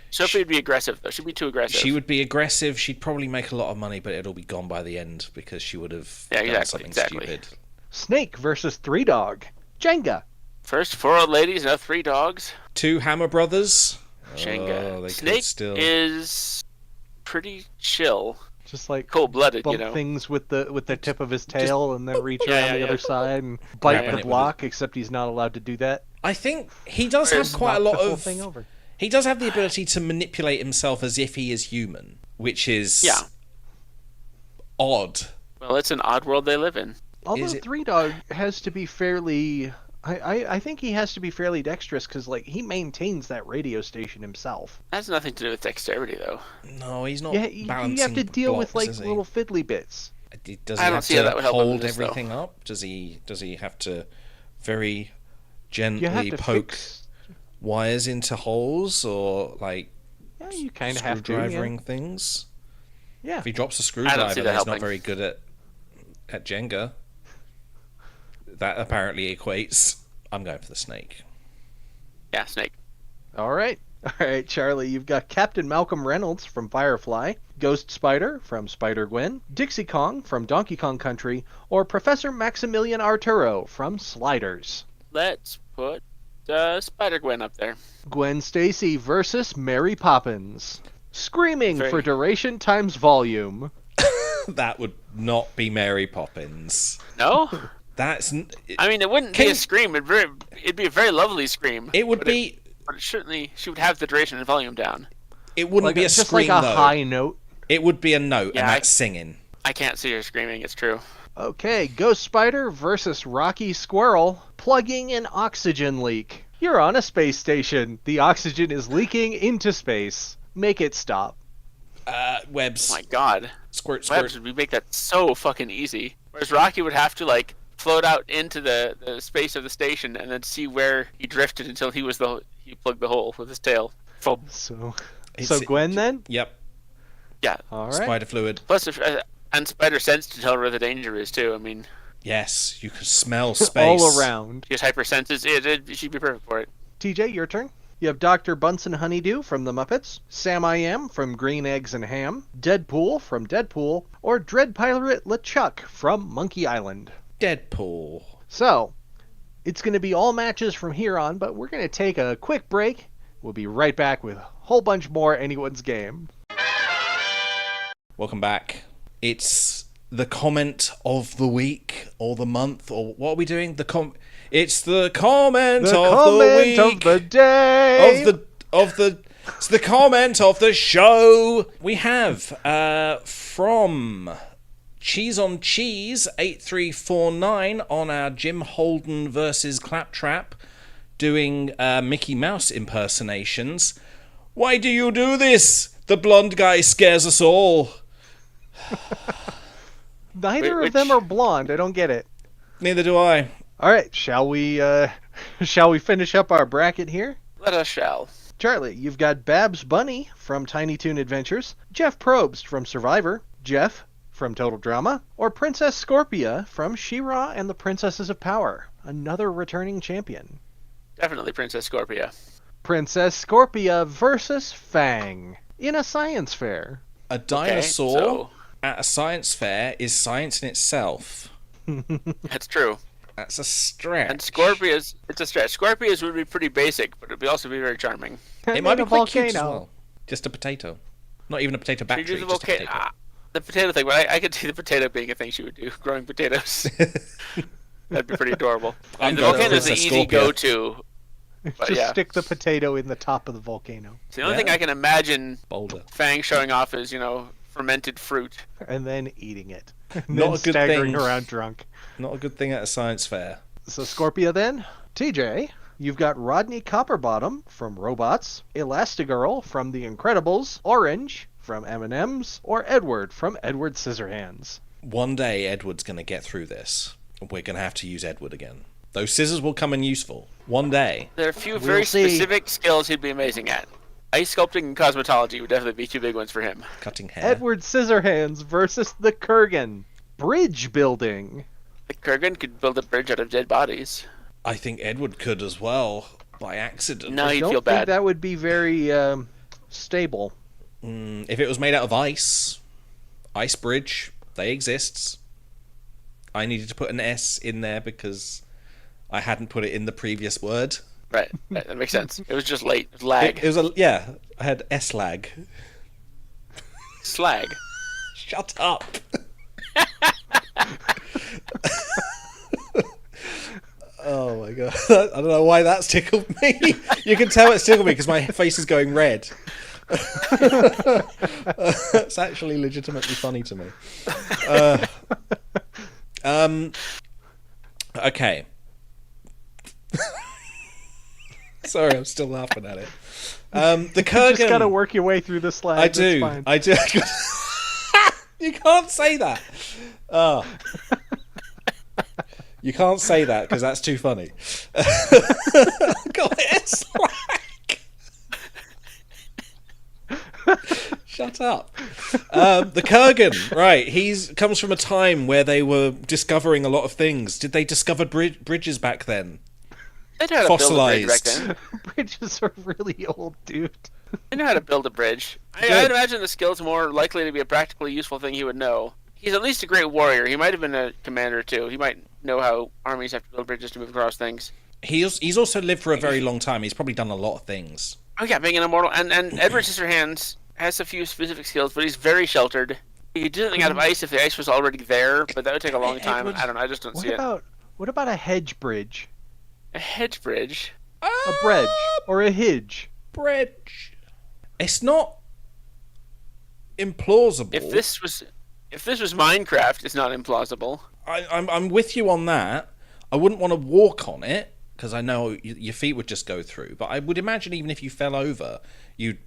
Sophie would be aggressive though. She'd be too aggressive. She would be aggressive. She'd probably make a lot of money, but it'll be gone by the end because she would have done something stupid. Snake versus Three Dog. Jenga. First 4 old ladies, now 3 dogs. 2 Hammer Brothers. Jenga. Oh, Snake is pretty chill. Just like cold-blooded, bump things with the tip of his tail and then reach around the other side and bite the block, except he's not allowed to do that. I think he does have quite a lot of... thing over. He does have the ability to manipulate himself as if he is human, which is odd. Well, it's an odd world they live in. Although Three Dog has to be fairly... I think he has to be fairly dexterous because he maintains that radio station himself. That has nothing to do with dexterity, though. No, he's not. Yeah, you have to deal with little fiddly bits. Does he have to hold everything up? Does he have to very gently poke wires into holes or you kind of have to screwdrivering things? Yeah. If he drops a screwdriver, then he's not very good at Jenga. That apparently equates. I'm going for the Snake. Yeah, Snake. All right. All right, Charlie, you've got Captain Malcolm Reynolds from Firefly, Ghost Spider from Spider-Gwen, Dixie Kong from Donkey Kong Country, or Professor Maximilian Arturo from Sliders. Let's put Spider-Gwen up there. Gwen Stacy versus Mary Poppins. Screaming Very- for duration times volume. That would not be Mary Poppins. No? That's. I mean, it wouldn't be a scream. It'd be a very lovely scream. It would but be. But it certainly, she would have the duration and volume down. It wouldn't be a just scream, like a though. high note. It would be a note, Yeah, and that's singing. I can't see her screaming, it's true. Okay, Ghost Spider versus Rocky Squirrel. Plugging an oxygen leak. You're on a space station. The oxygen is leaking into space. Make it stop. Webs. Oh my god. Squirt, squirt. Webs would make that so fucking easy. Whereas Rocky would have to, like, float out into the space of the station and then see where he drifted until he plugged the hole with his tail. Boom. So It's- Gwen then? Yep. Yeah. All right. Spider fluid. Plus, and Spider Sense to tell her where the danger is, too. I mean, Yes, you can smell space. All around. she has hypersenses. She'd be perfect for it. TJ, your turn. You have Dr. Bunsen Honeydew from The Muppets, Sam I Am from Green Eggs and Ham, Deadpool from Deadpool, or Dread Pirate LeChuck from Monkey Island. Deadpool. So, it's going to be all matches from here on, but we're going to take a quick break. We'll be right back with a whole bunch more Anyone's Game. Welcome back. It's the comment of the week or the month, or what are we doing? It's the comment The of comment the week. of the day. It's the comment of the show. We have from Cheese on Cheese 8349 on our Jim Holden versus Claptrap doing Mickey Mouse impersonations. Why do you do this? The blonde guy scares us all. Neither of them are blonde. I don't get it. Neither do I. All right, shall we finish up our bracket here? Let us shall. Charlie, you've got Babs Bunny from Tiny Toon Adventures, Jeff Probst from Survivor, Jeff from Total Drama, or Princess Scorpia from She-Ra and the Princesses of Power, another returning champion. Definitely Princess Scorpia. Princess Scorpia versus Fang in a science fair. A dinosaur so- at a science fair is science in itself. That's true. That's a stretch. And Scorpias, it's a stretch. Scorpias would be pretty basic, but it'd also be very charming. It might be a quite cute as volcano. well. Just a potato. Not even a potato battery, She'd use just a the potato. the potato thing, but I could see the potato being a thing she would do, growing potatoes. That'd be pretty adorable. I'm The going volcano's the Princess easy Scorpia. go-to. But Just yeah, stick the potato in the top of the volcano it's the only Yeah. thing I can imagine Boulder. Fang showing off is, fermented fruit. and then eating it. And Not then a good staggering thing. around drunk. Not a good thing at a science fair. So Scorpia then? TJ, you've got Rodney Copperbottom from Robots, Elastigirl from The Incredibles, Orange from M&M's, or Edward from Edward Scissorhands. One day Edward's going to get through this. We're going to have to use Edward again. Those scissors will come in useful. One day. There are a few We'll very see. specific skills he'd be amazing at. Ice sculpting and cosmetology would definitely be two big ones for him. Cutting hair. Edward Scissorhands versus the Kurgan. Bridge building. The Kurgan could build a bridge out of dead bodies. I think Edward could as well, by accident. No, I you'd don't feel think bad. that would be very stable. If it was made out of ice, ice bridge, they exists. I needed to put an S in there because I hadn't put it in the previous word. Right, that makes sense. It was just late. It was lag. It was I had S lag. Slag. Shut up. Oh my god. I don't know why that's tickled me. You can tell it's tickled me because my face is going red. It's actually legitimately funny to me. Okay. Sorry, I'm still laughing at it. The Kurgan. You just gotta work your way through the slides. I It's do. fine. I do. You can't say that. Oh. You can't say that because that's too funny. God, it's like... Shut up. The Kurgan, right? He's comes from a time where they were discovering a lot of things. Did they discover bridges back then? They know how to build a bridge back fossilized. then. Bridges are really old, dude. They know how to build a bridge. Good. I'd imagine the skill's more likely to be a practically useful thing he would know. He's at least a great warrior. He might have been a commander, too. He might know how armies have to build bridges to move across things. He's also lived for a very long time. He's probably done a lot of things. Oh, yeah, being an immortal. And Edward Scissorhands has a few specific skills, but he's very sheltered. He could do something out of ice if the ice was already there, but that would take a long time. Edward- I don't know. I just don't see it. What about a hedge bridge? A hedge bridge? A bridge or a hedge? Bridge. It's not implausible. If this was Minecraft, it's not implausible. I'm with you on that. I wouldn't want to walk on it because I know your feet would just go through. But I would imagine even if you fell over, you'd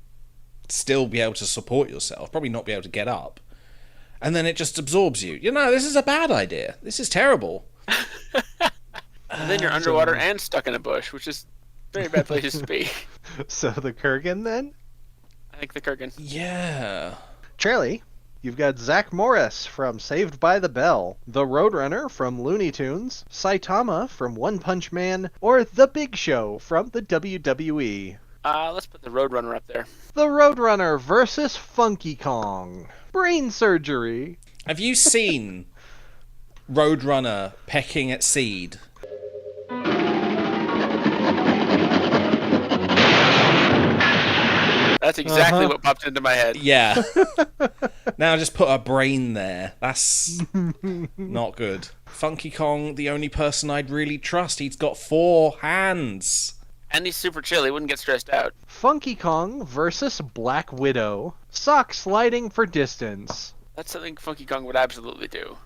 still be able to support yourself. Probably not be able to get up. And then it just absorbs you. You know, this is a bad idea. This is terrible. And then you're underwater and stuck in a bush, which is very bad places to be. So the Kurgan then? I think the Kurgan. Yeah. Charlie, you've got Zach Morris from Saved by the Bell, the Roadrunner from Looney Tunes, Saitama from One Punch Man, or The Big Show from the WWE. Let's put the Roadrunner up there. The Roadrunner versus Funky Kong. Brain surgery. Have you seen Roadrunner pecking at seed? That's exactly what popped into my head. Yeah. Now just put a brain there. That's not good. Funky Kong, the only person I'd really trust. He's got 4 hands. And he's super chill. He wouldn't get stressed out. Funky Kong versus Black Widow. Sock sliding for distance. That's something Funky Kong would absolutely do.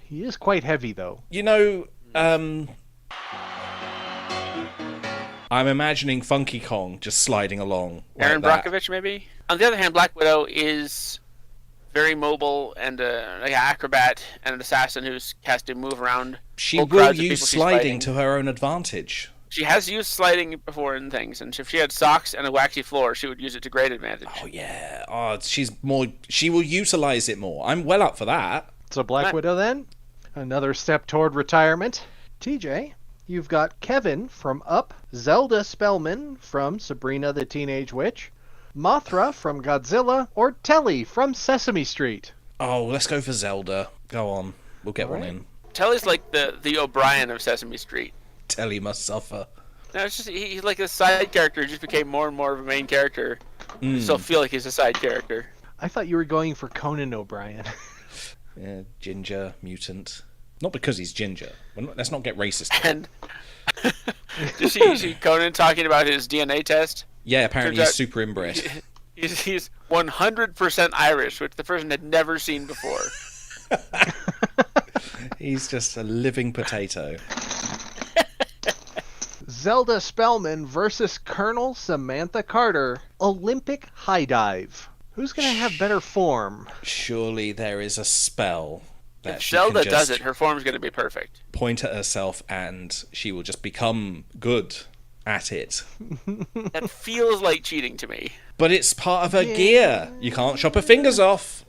He is quite heavy, though. You know, I'm imagining Funky Kong just sliding along. Aaron like that. Brockovich, maybe? On the other hand, Black Widow is very mobile and like an acrobat and an assassin who has to move around. She whole will crowds of use people she's sliding fighting. to her own advantage. She has used sliding before in things, and if she had socks and a waxy floor, she would use it to great advantage. Oh yeah. Oh, she will utilize it more. I'm well up for that. So Black Widow then? Another step toward retirement. TJ, you've got Kevin from Up, Zelda Spellman from Sabrina the Teenage Witch, Mothra from Godzilla, or Telly from Sesame Street. Oh, let's go for Zelda. Go on. We'll get one in. Telly's like the O'Brien of Sesame Street. Telly must suffer. No, it's just he's like a side character who just became more and more of a main character. I still feel like he's a side character. I thought you were going for Conan O'Brien. Yeah, ginger, mutant. Not because he's ginger. Let's not get racist. And did you see Conan talking about his DNA test? Yeah, apparently Turns he's out- super inbred. He's 100% Irish, which the person had never seen before. He's just a living potato. Zelda Spellman versus Colonel Samantha Carter, Olympic high dive. Who's going to have better form? Surely there is a spell that If she Zelda can does just it, her form's going to be perfect. point at herself and she will just become good at it. That feels like cheating to me. But it's part of her gear. You can't chop her fingers off.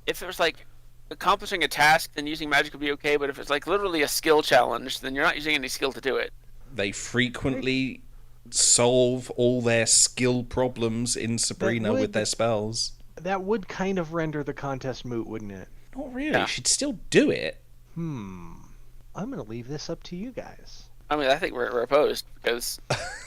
If it was like accomplishing a task, then using magic would be okay. But if it's like literally a skill challenge, then you're not using any skill to do it. They frequently solve all their skill problems in Sabrina would- with their spells. That would kind of render the contest moot, wouldn't it? Not really. Yeah. She'd still do it. I'm going to leave this up to you guys. I mean, I think we're opposed because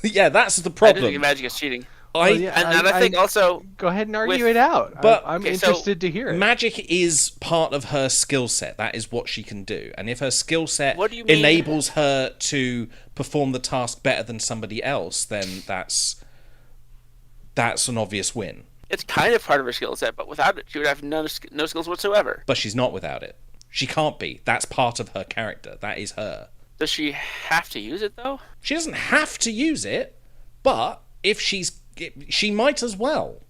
Yeah, that's the I do problem. think magic is cheating. I, Well, yeah, And I think also Go ahead and argue with- it out. But- I'm okay, so interested to hear it. magic is part of her skill set. That is what she can do. And if her skill set What do you mean? enables her to perform the task better than somebody else, then that's an obvious win. it's kind of part of her skill set, but without it, she would have no skills whatsoever. But she's not without it. She can't be. That's part of her character. That is her. Does she have to use it though? She doesn't have to use it, but if she might as well.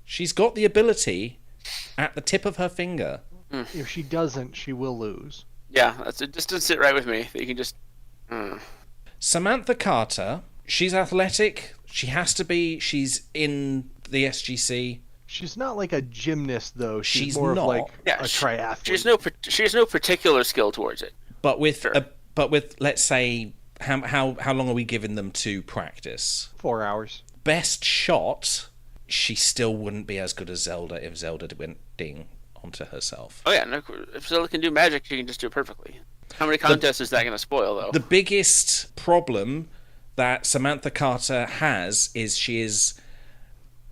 She's got the ability at the tip of her finger. If she doesn't, she will lose. Yeah, it just doesn't sit right with me that you can just. Samantha Carter, she's athletic. She has to be. She's in the SGC. She's not like a gymnast, though. She's more not. of like Yeah, a triathlete. She has no particular skill towards it. But with Sure. let's say, how long are we giving them to practice? 4 hours. Best shot, she still wouldn't be as good as Zelda if Zelda went ding onto herself. Oh yeah, no, if Zelda can do magic, she can just do it perfectly. How many contests is that going to spoil, though? The biggest problem that Samantha Carter has is she is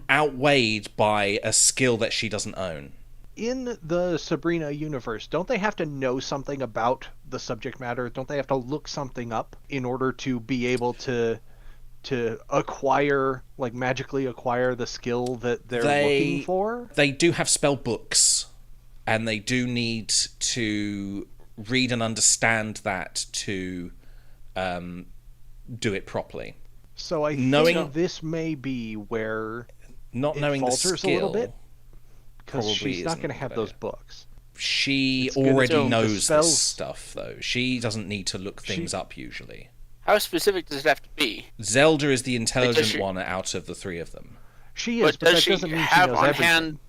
outweighed by a skill that she doesn't own. In the Sabrina universe, don't they have to know something about the subject matter? Don't they have to look something up in order to be able to acquire, like magically acquire the skill that they're looking for? They do have spell books, and they do need to read and understand that to do it properly. So I think this may be where Not it knowing the falters skill, a little bit, because probably she's not isn't going to a have good those idea. books. She It's gonna already tell the knows this spells. stuff, though. She doesn't need to look things up, usually. How specific does it have to be? Zelda is the intelligent she- one out of the three of them. She is, But but does that she doesn't mean she have knows on everything. hand?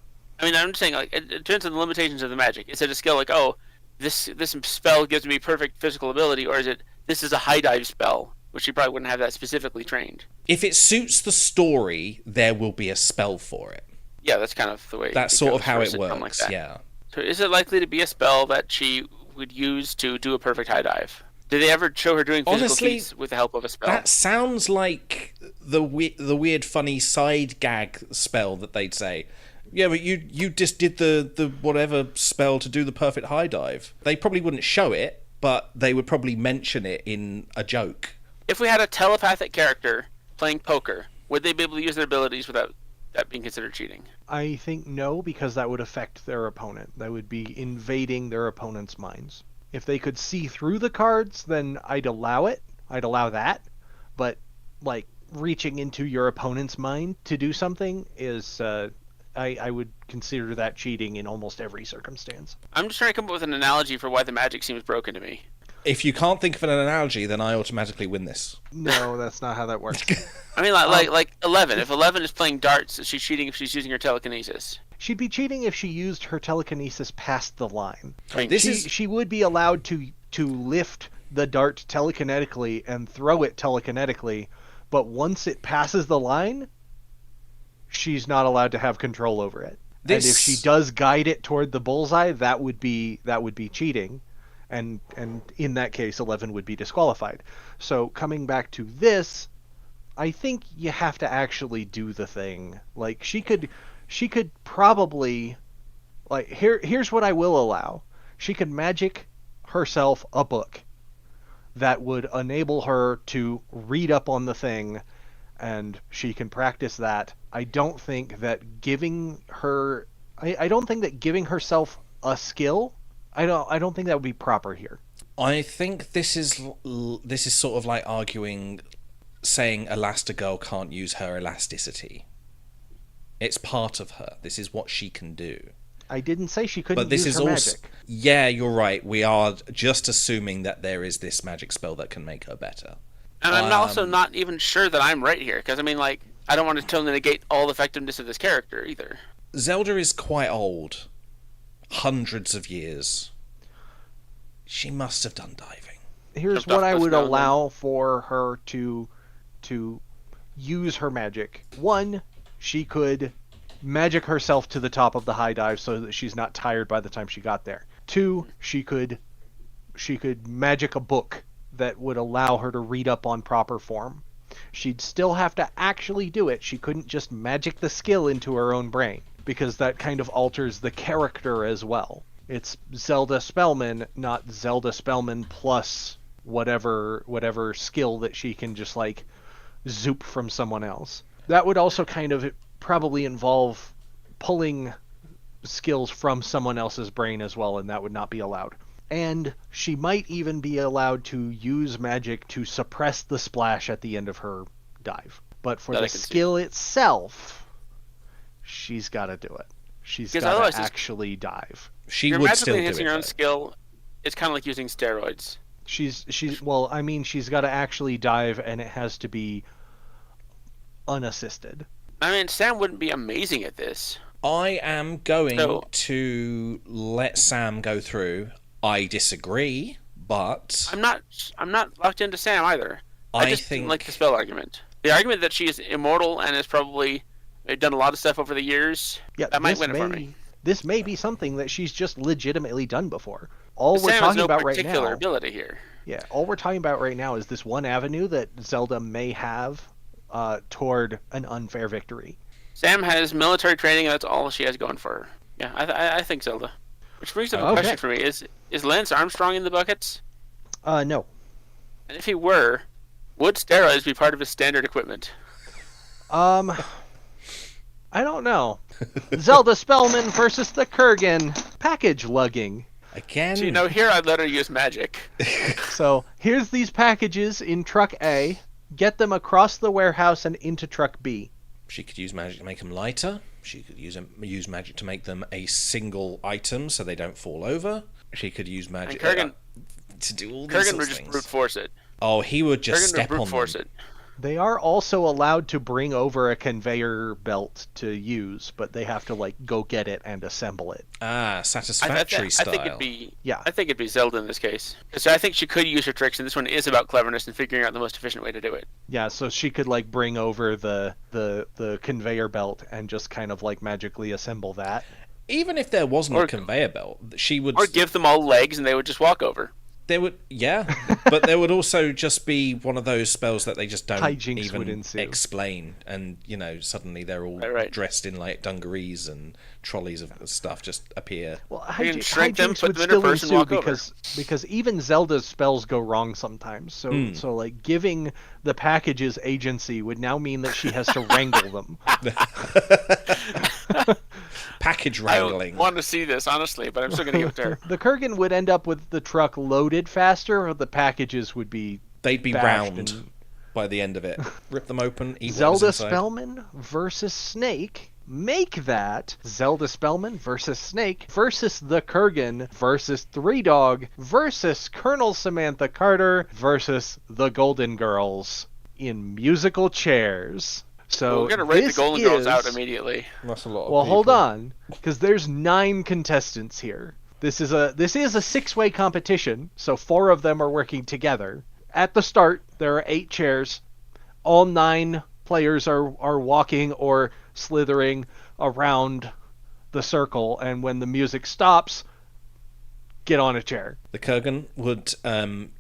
I mean, I'm just saying, like, it depends on the limitations of the magic. Is it a skill like, oh, this spell gives me perfect physical ability, or is it this is a high dive spell, which she probably wouldn't have that specifically trained? If it suits the story, there will be a spell for it. Yeah, that's kind of the way. That's it sort goes of how for a it sitcom like works, that. yeah. So is it likely to be a spell that she would use to do a perfect high dive? Did they ever show her doing physical Honestly, feats with the help of a spell? That sounds like the weird, funny side gag spell that they'd say. Yeah, but you just did the whatever spell to do the perfect high dive. They probably wouldn't show it, but they would probably mention it in a joke. If we had a telepathic character playing poker, would they be able to use their abilities without that being considered cheating? I think no, because that would affect their opponent. That would be invading their opponent's minds. If they could see through the cards, then I'd allow it. I'd allow that. But, like, reaching into your opponent's mind to do something is, I would consider that cheating in almost every circumstance. I'm just trying to come up with an analogy for why the magic seems broken to me. If you can't think of an analogy, then I automatically win this. No, that's not how that works. I mean, like 11. If 11 is playing darts, is she cheating if she's using her telekinesis? She'd be cheating if she used her telekinesis past the line. I mean, This she, is she would be allowed to lift the dart telekinetically and throw it telekinetically, but once it passes the line, she's not allowed to have control over it. And if she does guide it toward the bullseye, that would be cheating, and in that case, 11 would be disqualified. So coming back to this, I think you have to actually do the thing. Like she could probably, like, here's what I will allow. She could magic herself a book that would enable her to read up on the thing, and she can practice that. I don't think that giving her herself a skill, I don't think that would be proper here. I think this is sort of like saying Elastigirl can't use her elasticity. It's part of her. This is what she can do. I didn't say she couldn't But this use is her also magic. Yeah, you're right. We are just assuming that there is this magic spell that can make her better. And I'm also not even sure that I'm right here, because I mean, like, I don't want to totally negate all the effectiveness of this character either. Zelda is quite old. Hundreds of years. She must have done diving. Here's Jumped off what I cliffs would now and allow for her to use her magic. One, she could magic herself to the top of the high dive so that she's not tired by the time she got there. Two, she could magic a book that would allow her to read up on proper form. She'd still have to actually do it. She couldn't just magic the skill into her own brain, because that kind of alters the character as well. It's Zelda Spellman, not Zelda Spellman plus whatever skill that she can just like zoop from someone else. That would also kind of probably involve pulling skills from someone else's brain as well, and that would not be allowed. And she might even be allowed to use magic to suppress the splash at the end of her dive. But for the skill itself, she's got to do it. She's got to actually dive. She You're would magically still do enhancing it. your own Though. skill. It's kind of like using steroids. She's well, I mean, she's got to actually dive, and it has to be unassisted. I mean, Sam wouldn't be amazing at this. I am going So- to let Sam go through. I disagree, but I'm not locked into Sam either. I just think didn't like the spell argument. The argument that she is immortal and has probably done a lot of stuff over the years. Yeah, that might this win it may, for me. This may be something that she's just legitimately done before. All we're Sam has talking no about right particular now. ability here. Yeah, all we're talking about right now is this one avenue that Zelda may have toward an unfair victory. Sam has military training, and that's all she has going for her. Yeah, I think Zelda. Which brings up a Okay. question for me: Is Lance Armstrong in the buckets? No. And if he were, would steroids be part of his standard equipment? I don't know. Zelda Spellman versus the Kurgan. Package lugging. again, So, here I'd let her use magic. So here's these packages in truck A. Get them across the warehouse and into truck B. she could use magic to make them lighter. She could use magic to make them a single item so they don't fall over. She could use magic to do all these Kurgan sorts would of just things. brute force it. Oh, he would just Kurgan step would brute on force them. it. They are also allowed to bring over a conveyor belt to use, but they have to go get it and assemble it. Ah, satisfactory I style. think it'd be Yeah. I think it'd be Zelda in this case. So I think she could use her tricks, and this one is about cleverness and figuring out the most efficient way to do it. Yeah, so she could bring over the conveyor belt and just kind of magically assemble that. Even if there wasn't a Or- conveyor belt, she would. Or give them all legs, and they would just walk over. There would, yeah, but there would also just be one of those spells that they just don't Hijinks would even ensue. explain, and suddenly they're all Right. dressed in dungarees and trolleys of stuff just appear. Well, You can shrink them, hijinks put would them in a still purse and ensue walk over. because even Zelda's spells go wrong sometimes. So giving the packages agency would now mean that she has to wrangle them. Package I wrangling. don't want to see this, honestly, but I'm still going to give it to her. The Kurgan would end up with the truck loaded faster, or the packages would be They'd be bashed round and- by the end of it. Rip them open, eat Zelda whatever's inside. Spellman versus Snake. Make that Zelda Spellman versus Snake versus the Kurgan versus Three Dog versus Colonel Samantha Carter versus the Golden Girls in musical chairs. So We're going to rate the this Golden Girls out is- immediately. That's a lot of Well, hold people. on, because there's 9 contestants here. This is a 6-way competition, so 4 of them are working together. At the start, there are 8 chairs. All 9 players are walking or slithering around the circle, and when the music stops, get on a chair. The Kurgan would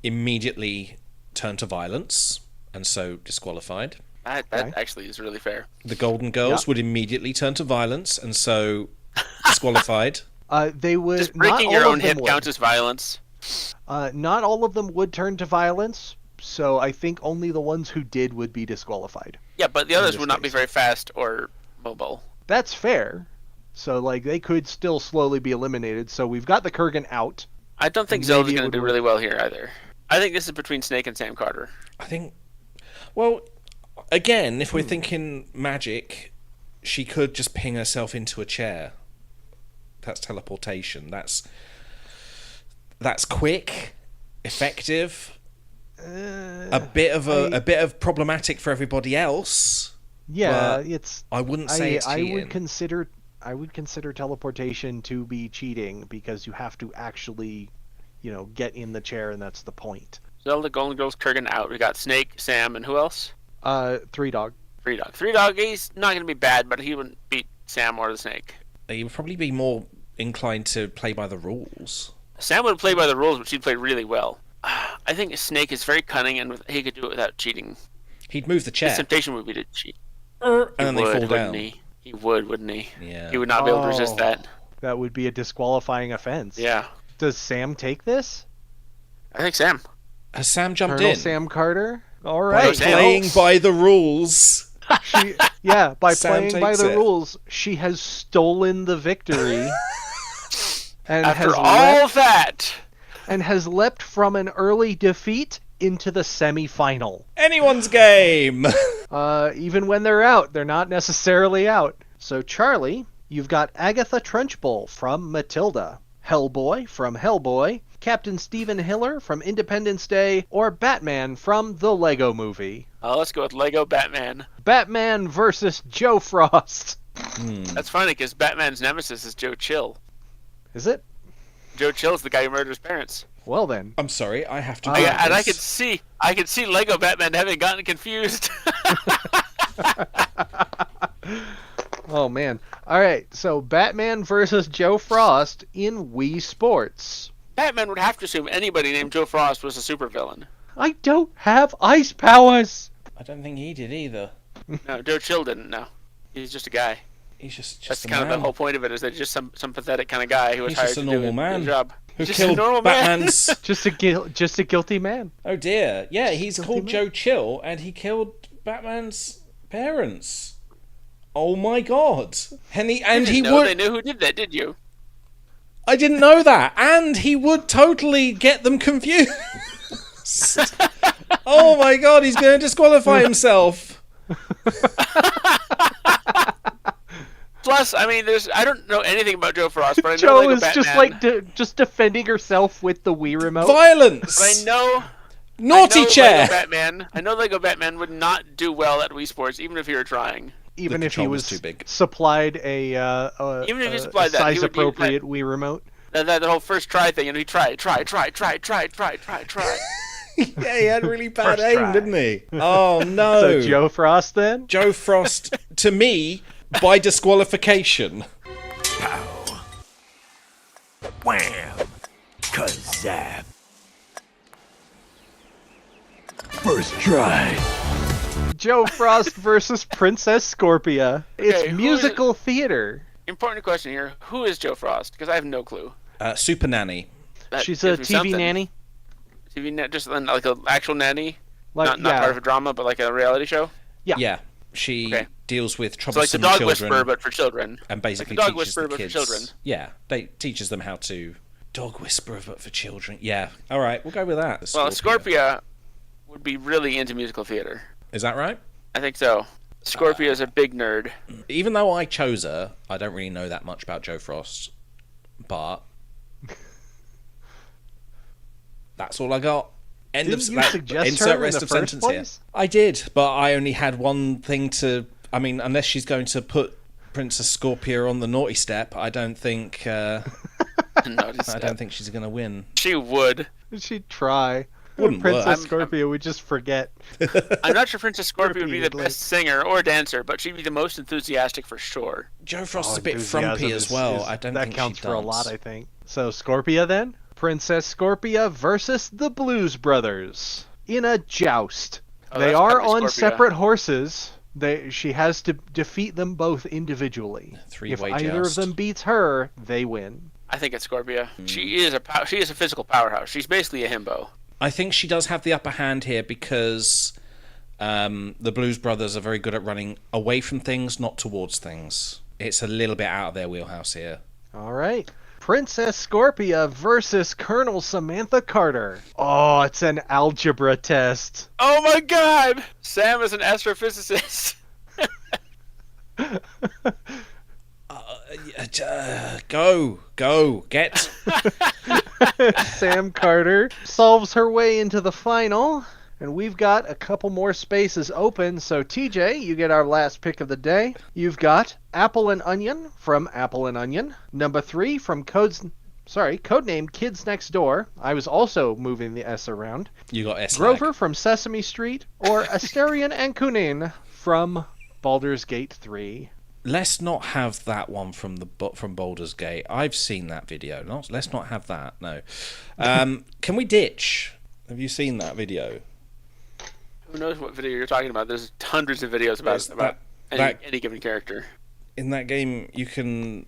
immediately turn to violence, and so disqualified. That Okay. actually is really fair. The Golden Girls Yeah. would immediately turn to violence, and so disqualified. They would Just not breaking your all own of them hip would. counts as violence. Not all of them would turn to violence, so I think only the ones who did would be disqualified. Yeah, but the others this would not be case. very fast or mobile. That's fair. So they could still slowly be eliminated. So we've got the Kurgan out. I don't think Maybe Zelda's it going would to do work. really well here either. I think this is between Snake and Sam Carter. I think. Well, again, if we're thinking magic, she could just ping herself into a chair. That's teleportation. That's quick, effective. A bit of problematic for everybody else. Yeah, But it's. I wouldn't say it's I cheating. would consider. I would consider teleportation to be cheating because you have to actually, get in the chair, and that's the point. Zelda, Golden Girls, Kurgan out. We got Snake, Sam, and who else? Three Dog. Three Dog. Three Dog, he's not going to be bad, but he wouldn't beat Sam or the Snake. He would probably be more inclined to play by the rules. Sam would play by the rules, but she'd play really well. I think Snake is very cunning, and he could do it without cheating. He'd move the His chair, temptation would be to cheat. and then they Would, fall wouldn't down. He would, wouldn't he? Yeah. He would not be able to resist Oh. that. That would be a disqualifying offense. Yeah. Does Sam take this? I think Sam. Has Sam jumped Colonel in? Sam Carter. All By right. Sam. playing by the rules. By Sam playing by takes the it. rules, she has stolen the victory. And After all that, has leapt from an early defeat into the semi-final. Anyone's game. Even when they're out, they're not necessarily out. So Charlie, you've got Agatha Trunchbull from Matilda. Hellboy from Hellboy, Captain Stephen Hiller from Independence Day, or Batman from The Lego Movie? Let's go with Lego Batman. Batman versus Joe Frost. That's funny because Batman's nemesis is Joe Chill. Is it? Joe Chill's the guy who murdered his parents. Well then. I'm sorry, I have to. I could see Lego Batman having gotten confused. Oh man. Alright, so Batman versus Joe Frost in Wii Sports. Batman would have to assume anybody named Joe Frost was a supervillain. I don't have ice powers! I don't think he did either. No, Joe Chill didn't. No, he's just a guy. He's just That's a kind of man. the whole point of it, is that just some pathetic kind of guy who was He's hired just a to normal do man a job. who Just killed a normal man. Batman's. Just a guilty man. Oh dear, yeah, he's called man. Joe Chill, and he killed Batman's parents. Oh my god! And he They would. knew who did that, did you? I didn't know that, and he would totally get them confused. Oh my god, he's going to disqualify himself. Plus, I mean, I don't know anything about Joe Frost, but I know Joe Lego is Batman. just like just defending herself with the Wii remote. Violence. But I know. Naughty I know chair. Lego Batman. I know Lego Batman would not do well at Wii Sports, even if he were trying. Even The if he control was was too big. supplied Even if he supplied that, he would use size-appropriate Wii remote. That whole first try thing, and he tried. Yeah, he had really bad First aim, try. didn't he? Oh no. So Joe Frost then? Joe Frost, to me, by disqualification. Wham! Kazap! First try. Joe Frost versus Princess Scorpia. It's Okay, who is musical theater. Important question here: who is Joe Frost? Because I have no clue. Super Nanny. That She's a gives me TV something. nanny. Just like an actual nanny, Like, not part of a drama, but like a reality show. Yeah. Yeah, she Okay. deals with So like the troublesome Dog children Whisperer, but for children. and basically like the Dog teaches Whisperer, the but for kids. children. Yeah, they teaches them how to Dog Whisperer, but for children. Yeah. All right, we'll go with that. Well, Scorpia. Scorpia would be really into musical theater. Is that right? I think so. Scorpia is a big nerd. Even though I chose her, I don't really know that much about Joe Frost. But that's all I got. End Didn't of you suggest insert her in rest the of first sentence place? here. I did, but I only had one thing to. I mean, unless she's going to put Princess Scorpia on the naughty step, I don't think. I don't think she's going to win. She would. She'd try. Wouldn't Princess work. Scorpia would just forget. I'm not sure Princess Scorpia would be the Repeatedly. best singer or dancer, but she'd be the most enthusiastic for sure. Joe Frost is Oh, a bit enthusiasm frumpy as well. I don't that think counts she for a does. lot, I think. So Scorpia then? Princess Scorpia versus the Blues Brothers in a joust. Oh, They that's are gotta be on Scorpia. separate horses. She has to defeat them both individually. Three-way If either of joust. them beats her, they win. I think it's Scorpia. She is a physical powerhouse. She's basically a himbo. I think she does have the upper hand here because the Blues Brothers are very good at running away from things, not towards things. It's a little bit out of their wheelhouse here. All right. Princess Scorpia versus Colonel Samantha Carter. Oh, it's an algebra test. Oh my God! Sam is an astrophysicist. Go, get. Sam Carter solves her way into the final. And we've got a couple more spaces open. So TJ, you get our last pick of the day. You've got Apple and Onion from Apple and Onion. Number 3 from Codename Kids Next Door. I was also moving the S around. You got S. Grover from Sesame Street, or Asterion and Kunin from Baldur's Gate 3. Let's not have that one from Baldur's Gate. I've seen that video. Let's not have that. No. Can we ditch? Have you seen that video? Who knows what video you're talking about? There's hundreds of videos about any given character. In that game, you can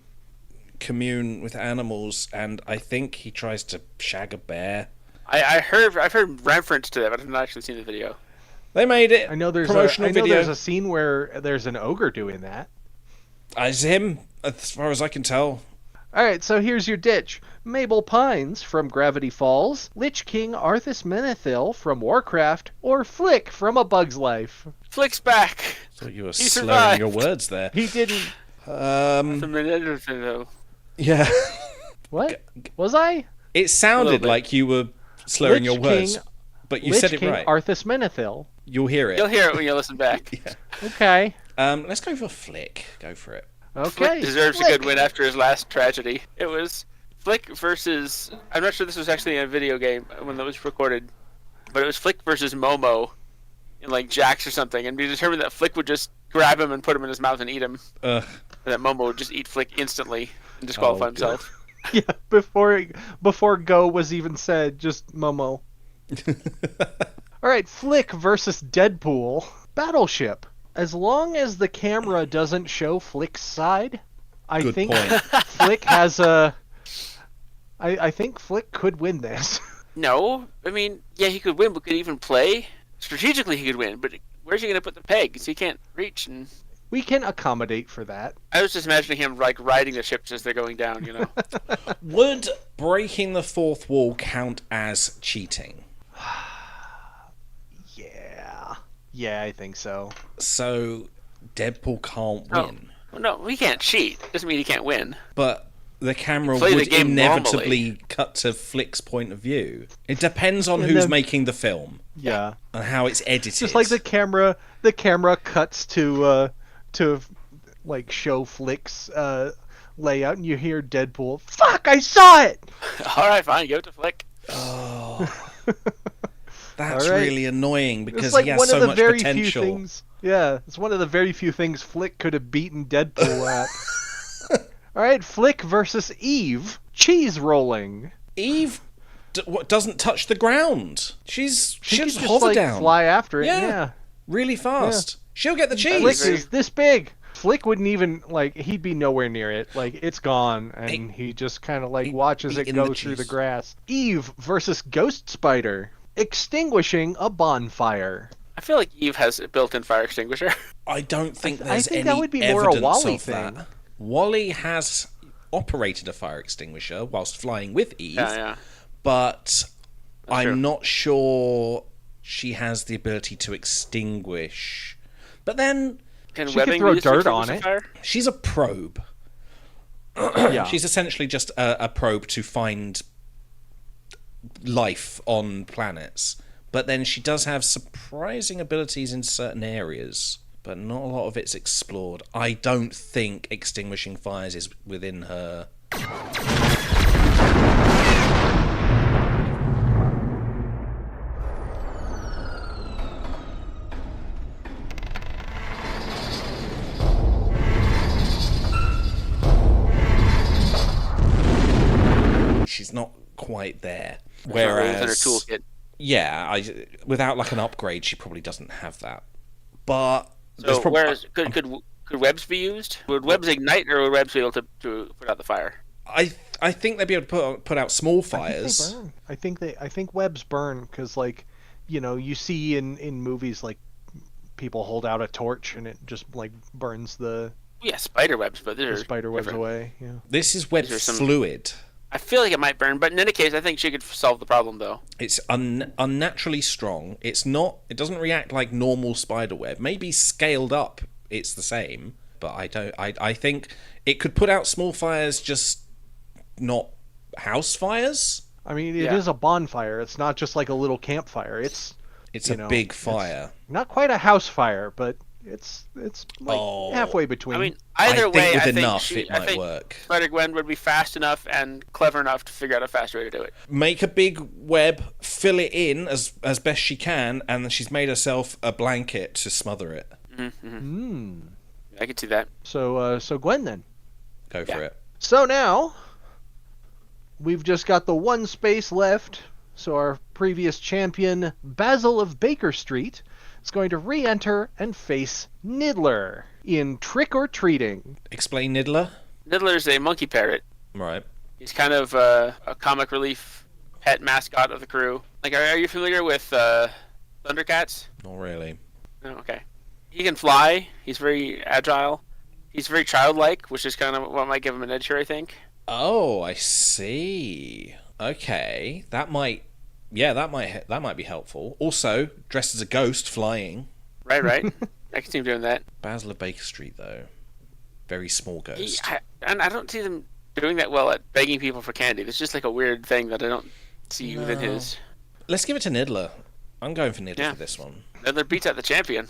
commune with animals, and I think he tries to shag a bear. I've heard reference to that, but I've not actually seen the video. They made it. I know there's promotional video. there's a scene where there's an ogre doing that. It's him, as far as I can tell. Alright, so here's your ditch. Mabel Pines from Gravity Falls, Lich King Arthas Menethil from Warcraft, or Flick from A Bug's Life. Flick's back. Thought you were He slurring survived. your words there. He didn't. Yeah. What? Was I? It sounded bit. like you were slurring your Lich words, King- but you Lich said it King right. Arthas Menethil. You'll hear it. You'll hear it when you listen back. Okay. Let's go for Flick. Go for it. Okay. Flick deserves Flick. a good win after his last tragedy. It was Flick versus... I'm not sure this was actually a video game when that was recorded, but it was Flick versus Momo in like Jax or something, and we determined that Flick would just grab him and put him in his mouth and eat him, Ugh. and that Momo would just eat Flick instantly and disqualify Oh, himself. Yeah, before go was even said, just Momo. All right, Flick versus Deadpool. Battleship. As long as the camera doesn't show Flick's side, I Good think point. Flick has a... I think Flick could win this. No, I mean, yeah, he could win, but could he even play? Strategically, he could win, but where's he going to put the pegs? He can't reach, and... We can accommodate for that. I was just imagining him, like, riding the ships as they're going down, you know? Would breaking the fourth wall count as cheating? Yeah, I think so. So Deadpool can't Oh. win. Well, no, he can't cheat. Doesn't mean he can't win. But the camera Play the would game inevitably normally. cut to Flick's point of view. It depends on And who's then- making the film Yeah. and how it's edited. Just like the camera cuts to like show Flick's layout, and you hear Deadpool, "Fuck, I saw it!" All right, fine, give it to Flick. That's All right. really annoying because It's like he has one so of the much very potential. few things. Yeah, it's one of the very few things Flick could have beaten Deadpool at. All right, Flick versus Eve. Cheese rolling. Eve doesn't touch the ground. She She just could hover like down fly after it. Yeah. Yeah. really fast. She'll get the Flick cheese. is this big. Flick wouldn't even he'd be nowhere near it. Like it's gone, and he just kind of he'd watches be it in go the through the cheese. grass. Eve versus Ghost Spider, extinguishing a bonfire. I feel like Eve has a built-in fire extinguisher. I don't think I there's think any that would be more a evidence Wally of thing. that. Wally has operated a fire extinguisher whilst flying with Eve, Yeah. but I'm true. not sure she has the ability to extinguish. But then Can She could webbing throw be used to dirt on extinguish it. a fire? she's a probe. Yeah. She's essentially just a probe to find life on planets. But then she does have surprising abilities in certain areas, but not a lot of it's explored. I don't think extinguishing fires is within her. She's not quite there. It's not really within her Whereas, toolkit. yeah, without like an upgrade, she probably doesn't have that. But there's So, probably, whereas could webs be used? Would webs ignite, or would webs be able to put out the fire? I think they'd be able to put out small I think fires. they burn. I think webs burn because you see in movies like people hold out a torch and it just like burns the Yeah, spider webs, but they're spider webs different. away. Yeah. This is web These are some- fluid. I feel like it might burn, but in any case, I think she could solve the problem though. It's unnaturally strong. It's not. It doesn't react like normal spider web. Maybe scaled up, it's the same. But I don't. I think it could put out small fires, just not house fires. I mean, it Yeah. is a bonfire. It's not just like a little campfire. It's It's You a know, big it's- fire. not quite a house fire, but it's like Oh. halfway between. I mean, I either think way, with I think enough it I might think work. Spider-Gwen would be fast enough and clever enough to figure out a faster way to do it. Make a big web, fill it in as best she can, and then she's made herself a blanket to smother it. I could see that. so Gwen then. Go for it. So now we've just got the one space left. So our previous champion, Basil of Baker Street, is going to re-enter and face Niddler in Trick or Treating. Explain Niddler. Niddler's a monkey parrot. Right. He's kind of a comic relief pet mascot of the crew. Like, are you familiar with Thundercats? Not really. Oh, okay. He can fly. He's very agile. He's very childlike, which is kind of what might give him an edge here, I think. Oh, I see. Okay, that might be helpful. Also, dressed as a ghost flying. Right. I can see him doing that. Basil of Baker Street, though, very small ghost. And I don't see them doing that well at begging people for candy. It's just like a weird thing that I don't see within his. Let's give it to Niddler. I'm going for Niddler for this one. Niddler beats out the champion.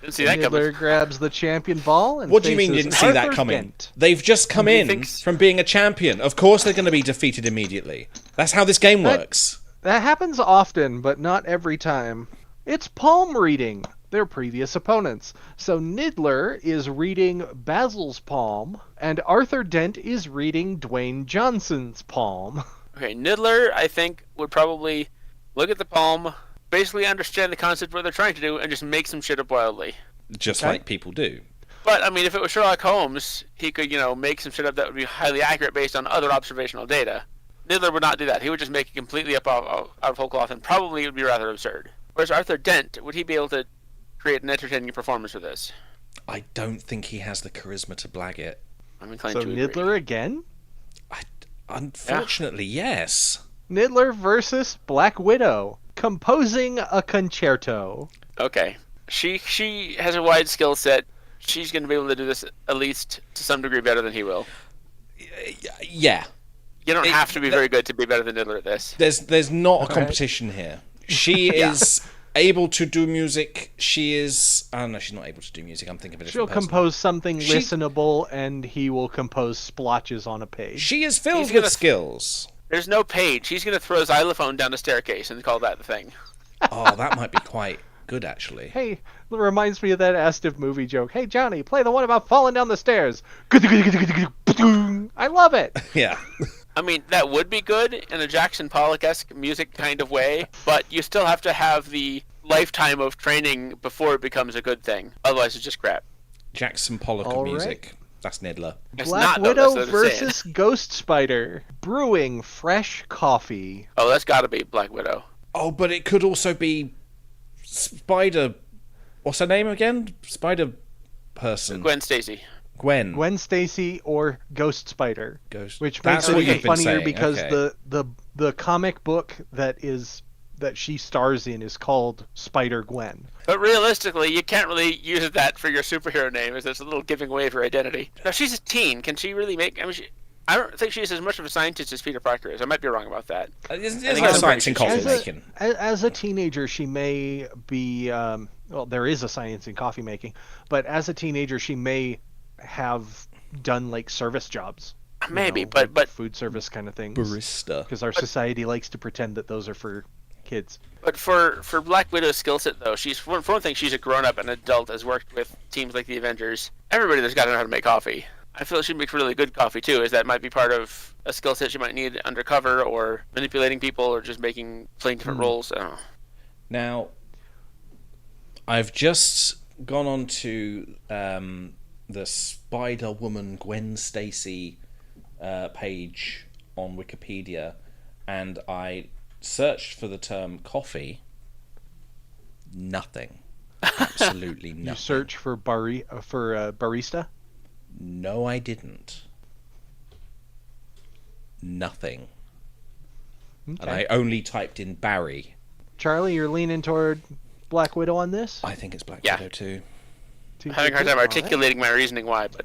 Didn't see that coming. Niddler grabs the champion ball and What do you mean you didn't see that Arthur coming? Dent. They've just come in from being a champion. Of course they're going to be defeated immediately. That's how this game works. That happens often, but not every time. It's palm reading their previous opponents. So Niddler is reading Basil's palm, and Arthur Dent is reading Dwayne Johnson's palm. Okay, Niddler, I think, would probably look at the palm, basically understand the concept of what they're trying to do, and just make some shit up wildly. Just like people do. But, I mean, if it was Sherlock Holmes, he could, make some shit up that would be highly accurate based on other observational data. Niddler would not do that. He would just make it completely up out of whole cloth, and probably it would be rather absurd. Whereas Arthur Dent, would he be able to create an entertaining performance for this? I don't think he has the charisma to blag it. I'm inclined So to Niddler agree. again? Unfortunately, yes. Niddler versus Black Widow, composing a concerto. Okay. She has a wide skill set. She's going to be able to do this at least to some degree better than he will. Yeah. You don't have to be very good to be better than Niddler at this. There's not a competition here. She is able to do music. She is... Oh, no, she's not able to do music. I'm thinking of a She'll different person. compose something listenable, and he will compose splotches on a page. She is filled with skills. There's no page. He's going to throw a xylophone down the staircase and call that the thing. Oh, that might be quite good, actually. Hey, it reminds me of that Astive movie joke. Hey, Johnny, play the one about falling down the stairs. I love it. Yeah. I mean, that would be good in a Jackson Pollock-esque music kind of way, but you still have to have the lifetime of training before it becomes a good thing. Otherwise, it's just crap. Jackson Pollock All of music. That's Niddler. It's Black not, though, Widow that's what I'm saying. versus Ghost Spider, brewing fresh coffee. Oh, that's got to be Black Widow. Oh, but it could also be Spider... What's her name again? Spider person. Gwen Stacy. Gwen Stacy or Ghost Spider. Which That's makes what it you've even been funnier saying, because okay. the comic book that she stars in is called Spider Gwen. But realistically, you can't really use that for your superhero name, as it's a little giving away of her identity. Now, she's a teen. Can she really make... I don't think she's as much of a scientist as Peter Parker is. I might be wrong about that. There's no science in coffee making. As a teenager, she may be... well, there is a science in coffee making, but as a teenager, she may have done, like, service jobs. Maybe, like but... food service kind of things. Barista. Because our society likes to pretend that those are for kids. But for Black Widow's skill set, though, for one thing, she's a grown-up and adult, has worked with teams like the Avengers. Everybody there's got to know how to make coffee. I feel she makes really good coffee, too, as that might be part of a skill set she might need undercover, or manipulating people, or just playing different roles. I don't know. Now, I've just gone on to the Spider-Woman Gwen Stacy page on Wikipedia, and I searched for the term coffee. Nothing. Absolutely nothing. You search for barista? No, I didn't. Nothing. Okay. And I only typed in Barry. Charlie, you're leaning toward Black Widow on this? I think it's Black Widow too. I'm having a hard time articulating my reasoning why, but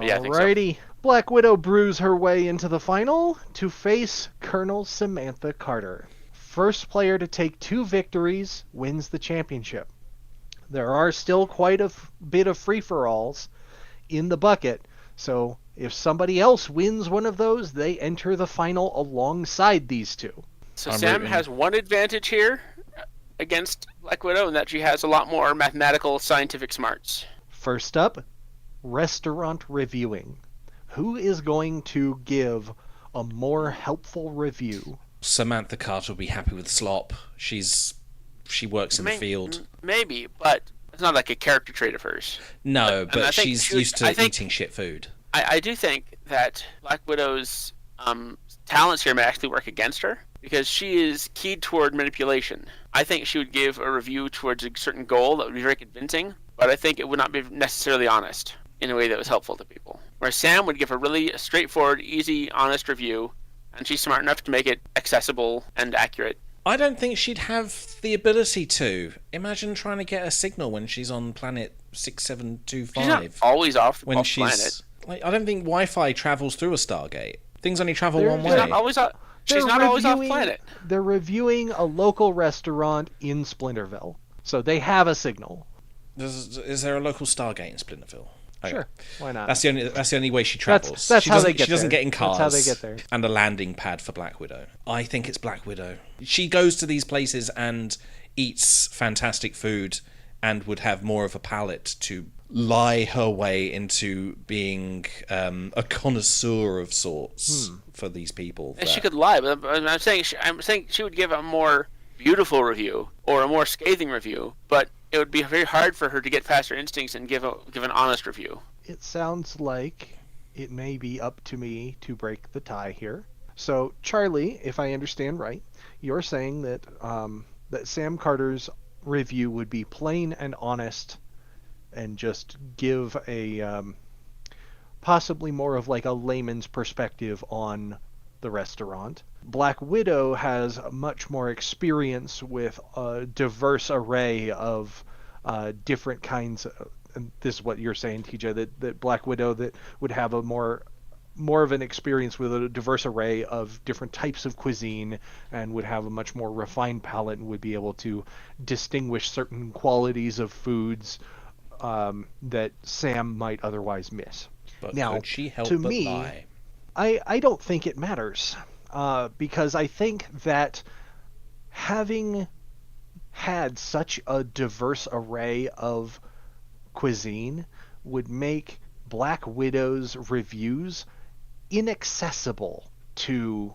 yeah, I think so. Alrighty. Black Widow brews her way into the final to face Colonel Samantha Carter. First player to take 2 victories wins the championship. There are still quite a bit of free-for-alls in the bucket, so if somebody else wins one of those, they enter the final alongside these two. So Sam has one advantage here against Black Widow, in that she has a lot more mathematical, scientific smarts. First up, restaurant reviewing. Who is going to give a more helpful review? Samantha Carter will be happy with slop. She works in the field. Maybe, but it's not like a character trait of hers. No, but she's used to eating eating shit food. I do think that Black Widow's talents here may actually work against her, because she is keyed toward manipulation. I think she would give a review towards a certain goal that would be very convincing, but I think it would not be necessarily honest in a way that was helpful to people. Where Sam would give a really straightforward, easy, honest review, and she's smart enough to make it accessible and accurate. I don't think she'd have the ability to. Imagine trying to get a signal when she's on planet 6725. She's not always off when off she's planet. Like, I don't think Wi-Fi travels through a Stargate. Things only travel They're one She's way. not always off. She's They're not always off reviewing- planet. They're reviewing a local restaurant in Splinterville, so they have a signal. Is there a local Stargate in Splinterville? Okay. Sure, why not? That's the only way she travels. That's she how doesn't, they get She doesn't there. get in cars. That's how they get there. And a landing pad for Black Widow. I think it's Black Widow. She goes to these places and eats fantastic food and would have more of a palate to lie her way into being a connoisseur of sorts for these people. And she could lie, but I'm saying she would give a more beautiful review or a more scathing review, but it would be very hard for her to get past her instincts and give an honest review. It sounds like it may be up to me to break the tie here. So, Charlie, if I understand right, you're saying that that Sam Carter's review would be plain and honest and just give a possibly more of like a layman's perspective on the restaurant. Black Widow has much more experience with a diverse array of different kinds of, and this is what you're saying, TJ, that Black Widow that would have a more of an experience with a diverse array of different types of cuisine and would have a much more refined palate and would be able to distinguish certain qualities of foods that Sam might otherwise miss. But Now, could she help to but me, lie? I don't think it matters because I think that having had such a diverse array of cuisine would make Black Widow's reviews inaccessible to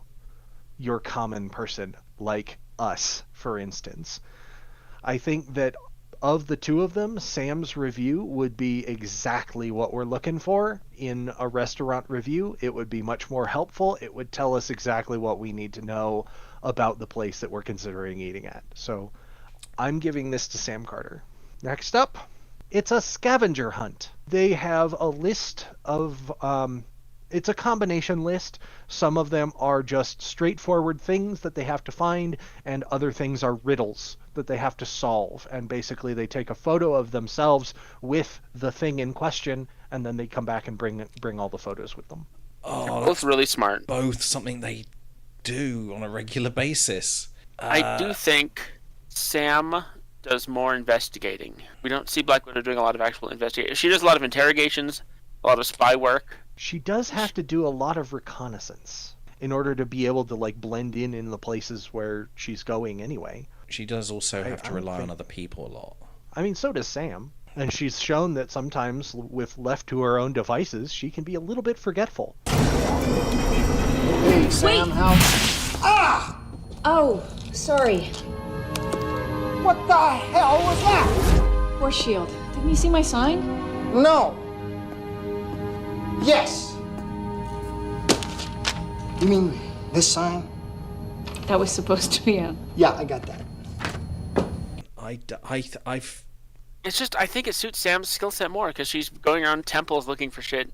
your common person, like us, for instance. I think that of the two of them, Sam's review would be exactly what we're looking for in a restaurant review. It would be much more helpful. It would tell us exactly what we need to know about the place that we're considering eating at. So I'm giving this to Sam Carter. Next up, it's a scavenger hunt. They have a list of it's a combination list. Some of them are just straightforward things that they have to find, and other things are riddles that they have to solve. And basically they take a photo of themselves with the thing in question, and then they come back and bring all the photos with them. Oh, Both really smart. both something they do on a regular basis. I do think Sam does more investigating. We don't see Black Widow doing a lot of actual investigation. She does a lot of interrogations, a lot of spy work. She does have to do a lot of reconnaissance in order to be able to like blend in the places where she's going anyway. She does also have to I don't rely on think- other people a lot. I mean, so does Sam. And she's shown that sometimes, with left to her own devices, she can be a little bit forgetful. Hey, Sam, how? Ah! Oh, sorry. What the hell was that? Force shield. Didn't you see my sign? No. Yes. You mean this sign? That was supposed to be on. Yeah, I got that. I've It's just, I think it suits Sam's skill set more because she's going around temples looking for shit,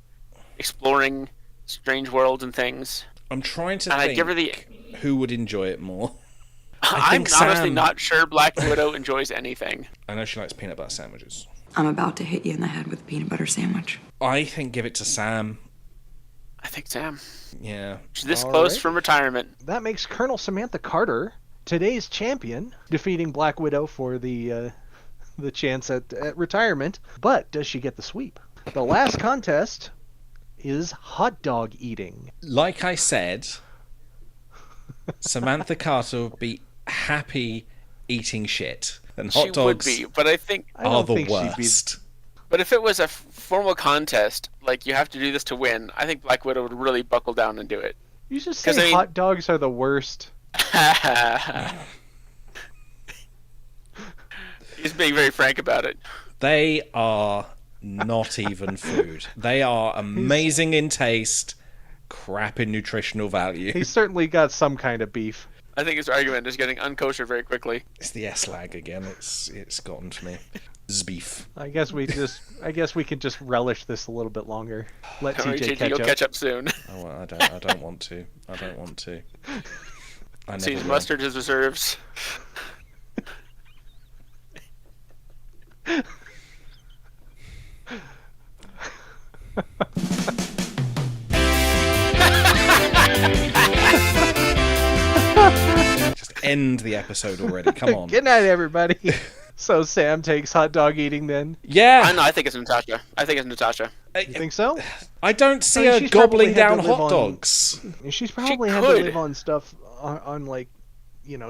exploring strange worlds and things. I'm trying to And think I'd give her the. who would enjoy it more. I'm think honestly Sam- not sure Black Widow enjoys anything. I know she likes peanut butter sandwiches. I'm about to hit you in the head with a peanut butter sandwich. I think give it to Sam. I think Sam. Yeah. She's this All close right. from retirement. That makes Colonel Samantha Carter today's champion, defeating Black Widow for the chance at retirement. But does she get the sweep? The last contest is hot dog eating. Like I said, Samantha Carter would be happy eating shit. And hot She would dogs be, but I think. I are don't the think she'd be. worst. But if it was a formal contest, like you have to do this to win, I think Black Widow would really buckle down and do it. You just 'Cause, say I mean- hot dogs are the worst. He's being very frank about it. They are not even food. They are amazing in taste, crap in nutritional value. He's certainly got some kind of beef. I think his argument is getting unkosher very quickly. It's the S-lag again. It's gotten to me. Zbeef. I guess we can just relish this a little bit longer. Let Don't worry, TJ JT, catch you'll up. catch up soon. Oh, well, I don't want to. I don't want to. I never Sees will. mustard his reserves. end the episode already. Come on. Good night, everybody. So Sam takes hot dog eating then? Yeah. I know. I think it's Natasha. You think so? I don't see I mean, her she's probably gobbling had to down live hot on- dogs. She's probably had to could. live on stuff on like,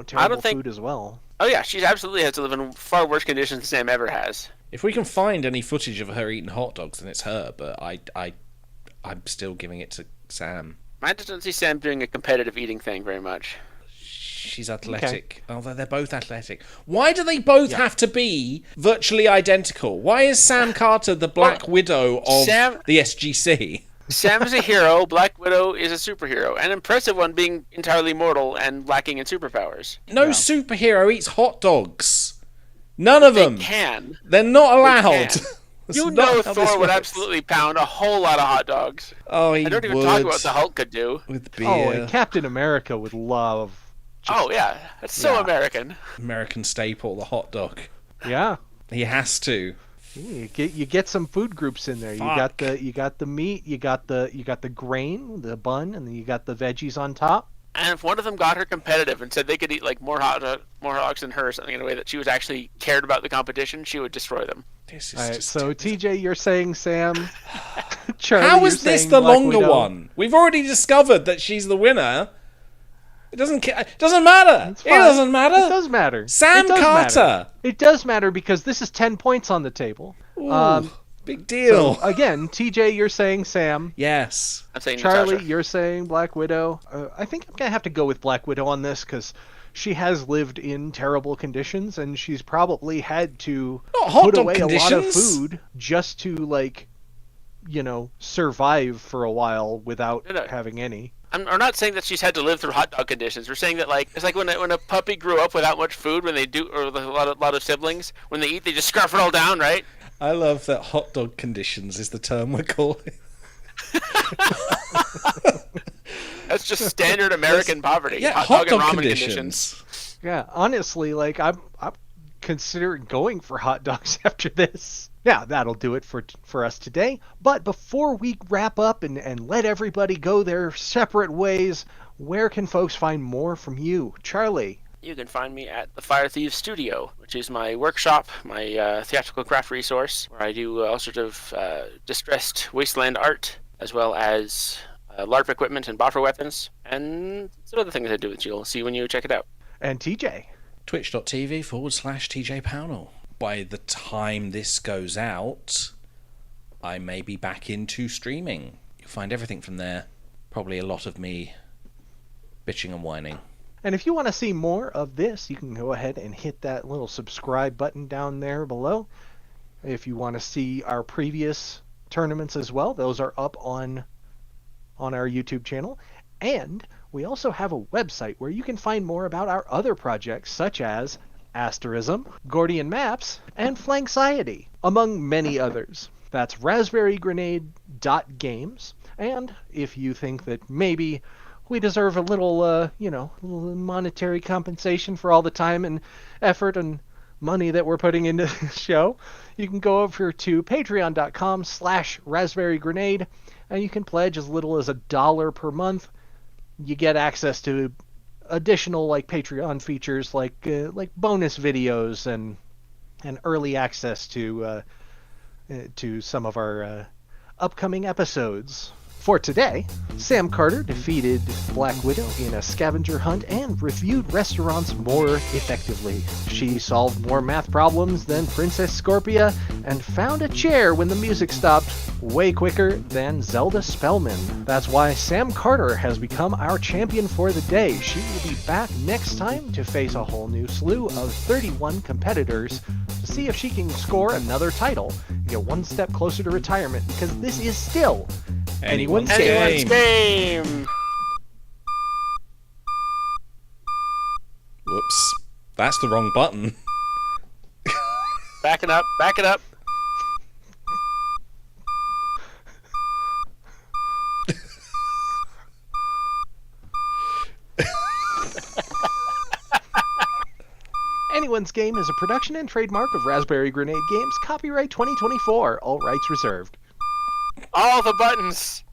terrible food as well. Oh yeah, she absolutely has to live in far worse conditions than Sam ever has. If we can find any footage of her eating hot dogs, then it's her. But I'm still giving it to Sam. I just don't see Sam doing a competitive eating thing very much. She's athletic. Although they're both athletic. Why do they both have to be virtually identical? Why is Sam Carter the Black Widow of the SGC? Sam is a hero. Black Widow is a superhero. An impressive one, being entirely mortal and lacking in superpowers. No superhero eats hot dogs. None of them. They can. They're not allowed. They can. You know Thor would absolutely pound a whole lot of hot dogs. Oh, he I don't even would. talk about what the Hulk could do. With beer. Oh, and Captain America would love. Oh yeah, that's so American. American staple, the hot dog. Yeah. He has to. You get some food groups in there. Fuck. You got the meat, you got the grain, the bun, and then you got the veggies on top. And if one of them got her competitive and said they could eat like more hot dogs than her, or something in a way that she was actually cared about the competition, she would destroy them. This is All right, just so TJ, you're saying Sam. Charlie, How you're is this saying the Black longer Widow. one? We've already discovered that she's the winner. It doesn't matter. It's It fine. doesn't matter. It does matter. Sam It does Carter. matter. It does matter because this is 10 points on the table. Ooh, big deal. So, again, TJ, you're saying Sam. Yes. I'm saying Charlie, Natasha. you're saying Black Widow. I think I'm going to have to go with Black Widow on this because she has lived in terrible conditions and she's probably had to Not hot put dog away a lot of conditions. food just to, survive for a while without No. having any. We're not saying that she's had to live through hot dog conditions. We're saying that it's like when a puppy grew up without much food, when they do, or with a lot of siblings, when they eat, they just scarf it all down, right? I love that hot dog conditions is the term we're calling. That's just standard American poverty. Yeah, hot dog and ramen conditions. Yeah, honestly, I'm considering going for hot dogs after this. Yeah, that'll do it for us today. But before we wrap up and let everybody go their separate ways, where can folks find more from you? Charlie? You can find me at the Fire Thieves Studio, which is my workshop, my theatrical craft resource, where I do all sorts of distressed wasteland art, as well as LARP equipment and boffer weapons, and some other things I do that you'll see when you check it out. And TJ? Twitch.tv/TJ Pownell. By the time this goes out, I may be back into streaming. You'll find everything from there. Probably a lot of me bitching and whining. And if you want to see more of this, you can go ahead and hit that little subscribe button down there below. If you want to see our previous tournaments as well, those are up on our YouTube channel. And we also have a website where you can find more about our other projects, such as Asterism, Gordian Maps, and Flanxiety, among many others. That's raspberrygrenade.games. And if you think that maybe we deserve a little, little monetary compensation for all the time and effort and money that we're putting into the show, you can go over to patreon.com/raspberrygrenade, and you can pledge as little as $1 per month. You get access to additional Patreon features like bonus videos and early access to some of our upcoming episodes. For today, Sam Carter defeated Black Widow in a scavenger hunt and reviewed restaurants more effectively. She solved more math problems than Princess Scorpia and found a chair when the music stopped way quicker than Zelda Spellman. That's why Sam Carter has become our champion for the day. She will be back next time to face a whole new slew of 31 competitors to see if she can score another title and get one step closer to retirement, because this is still anyone's game. Whoops. That's the wrong button. Back it up. Back it up. Anyone's Game is a production and trademark of Raspberry Grenade Games. Copyright 2024. All rights reserved. All the buttons.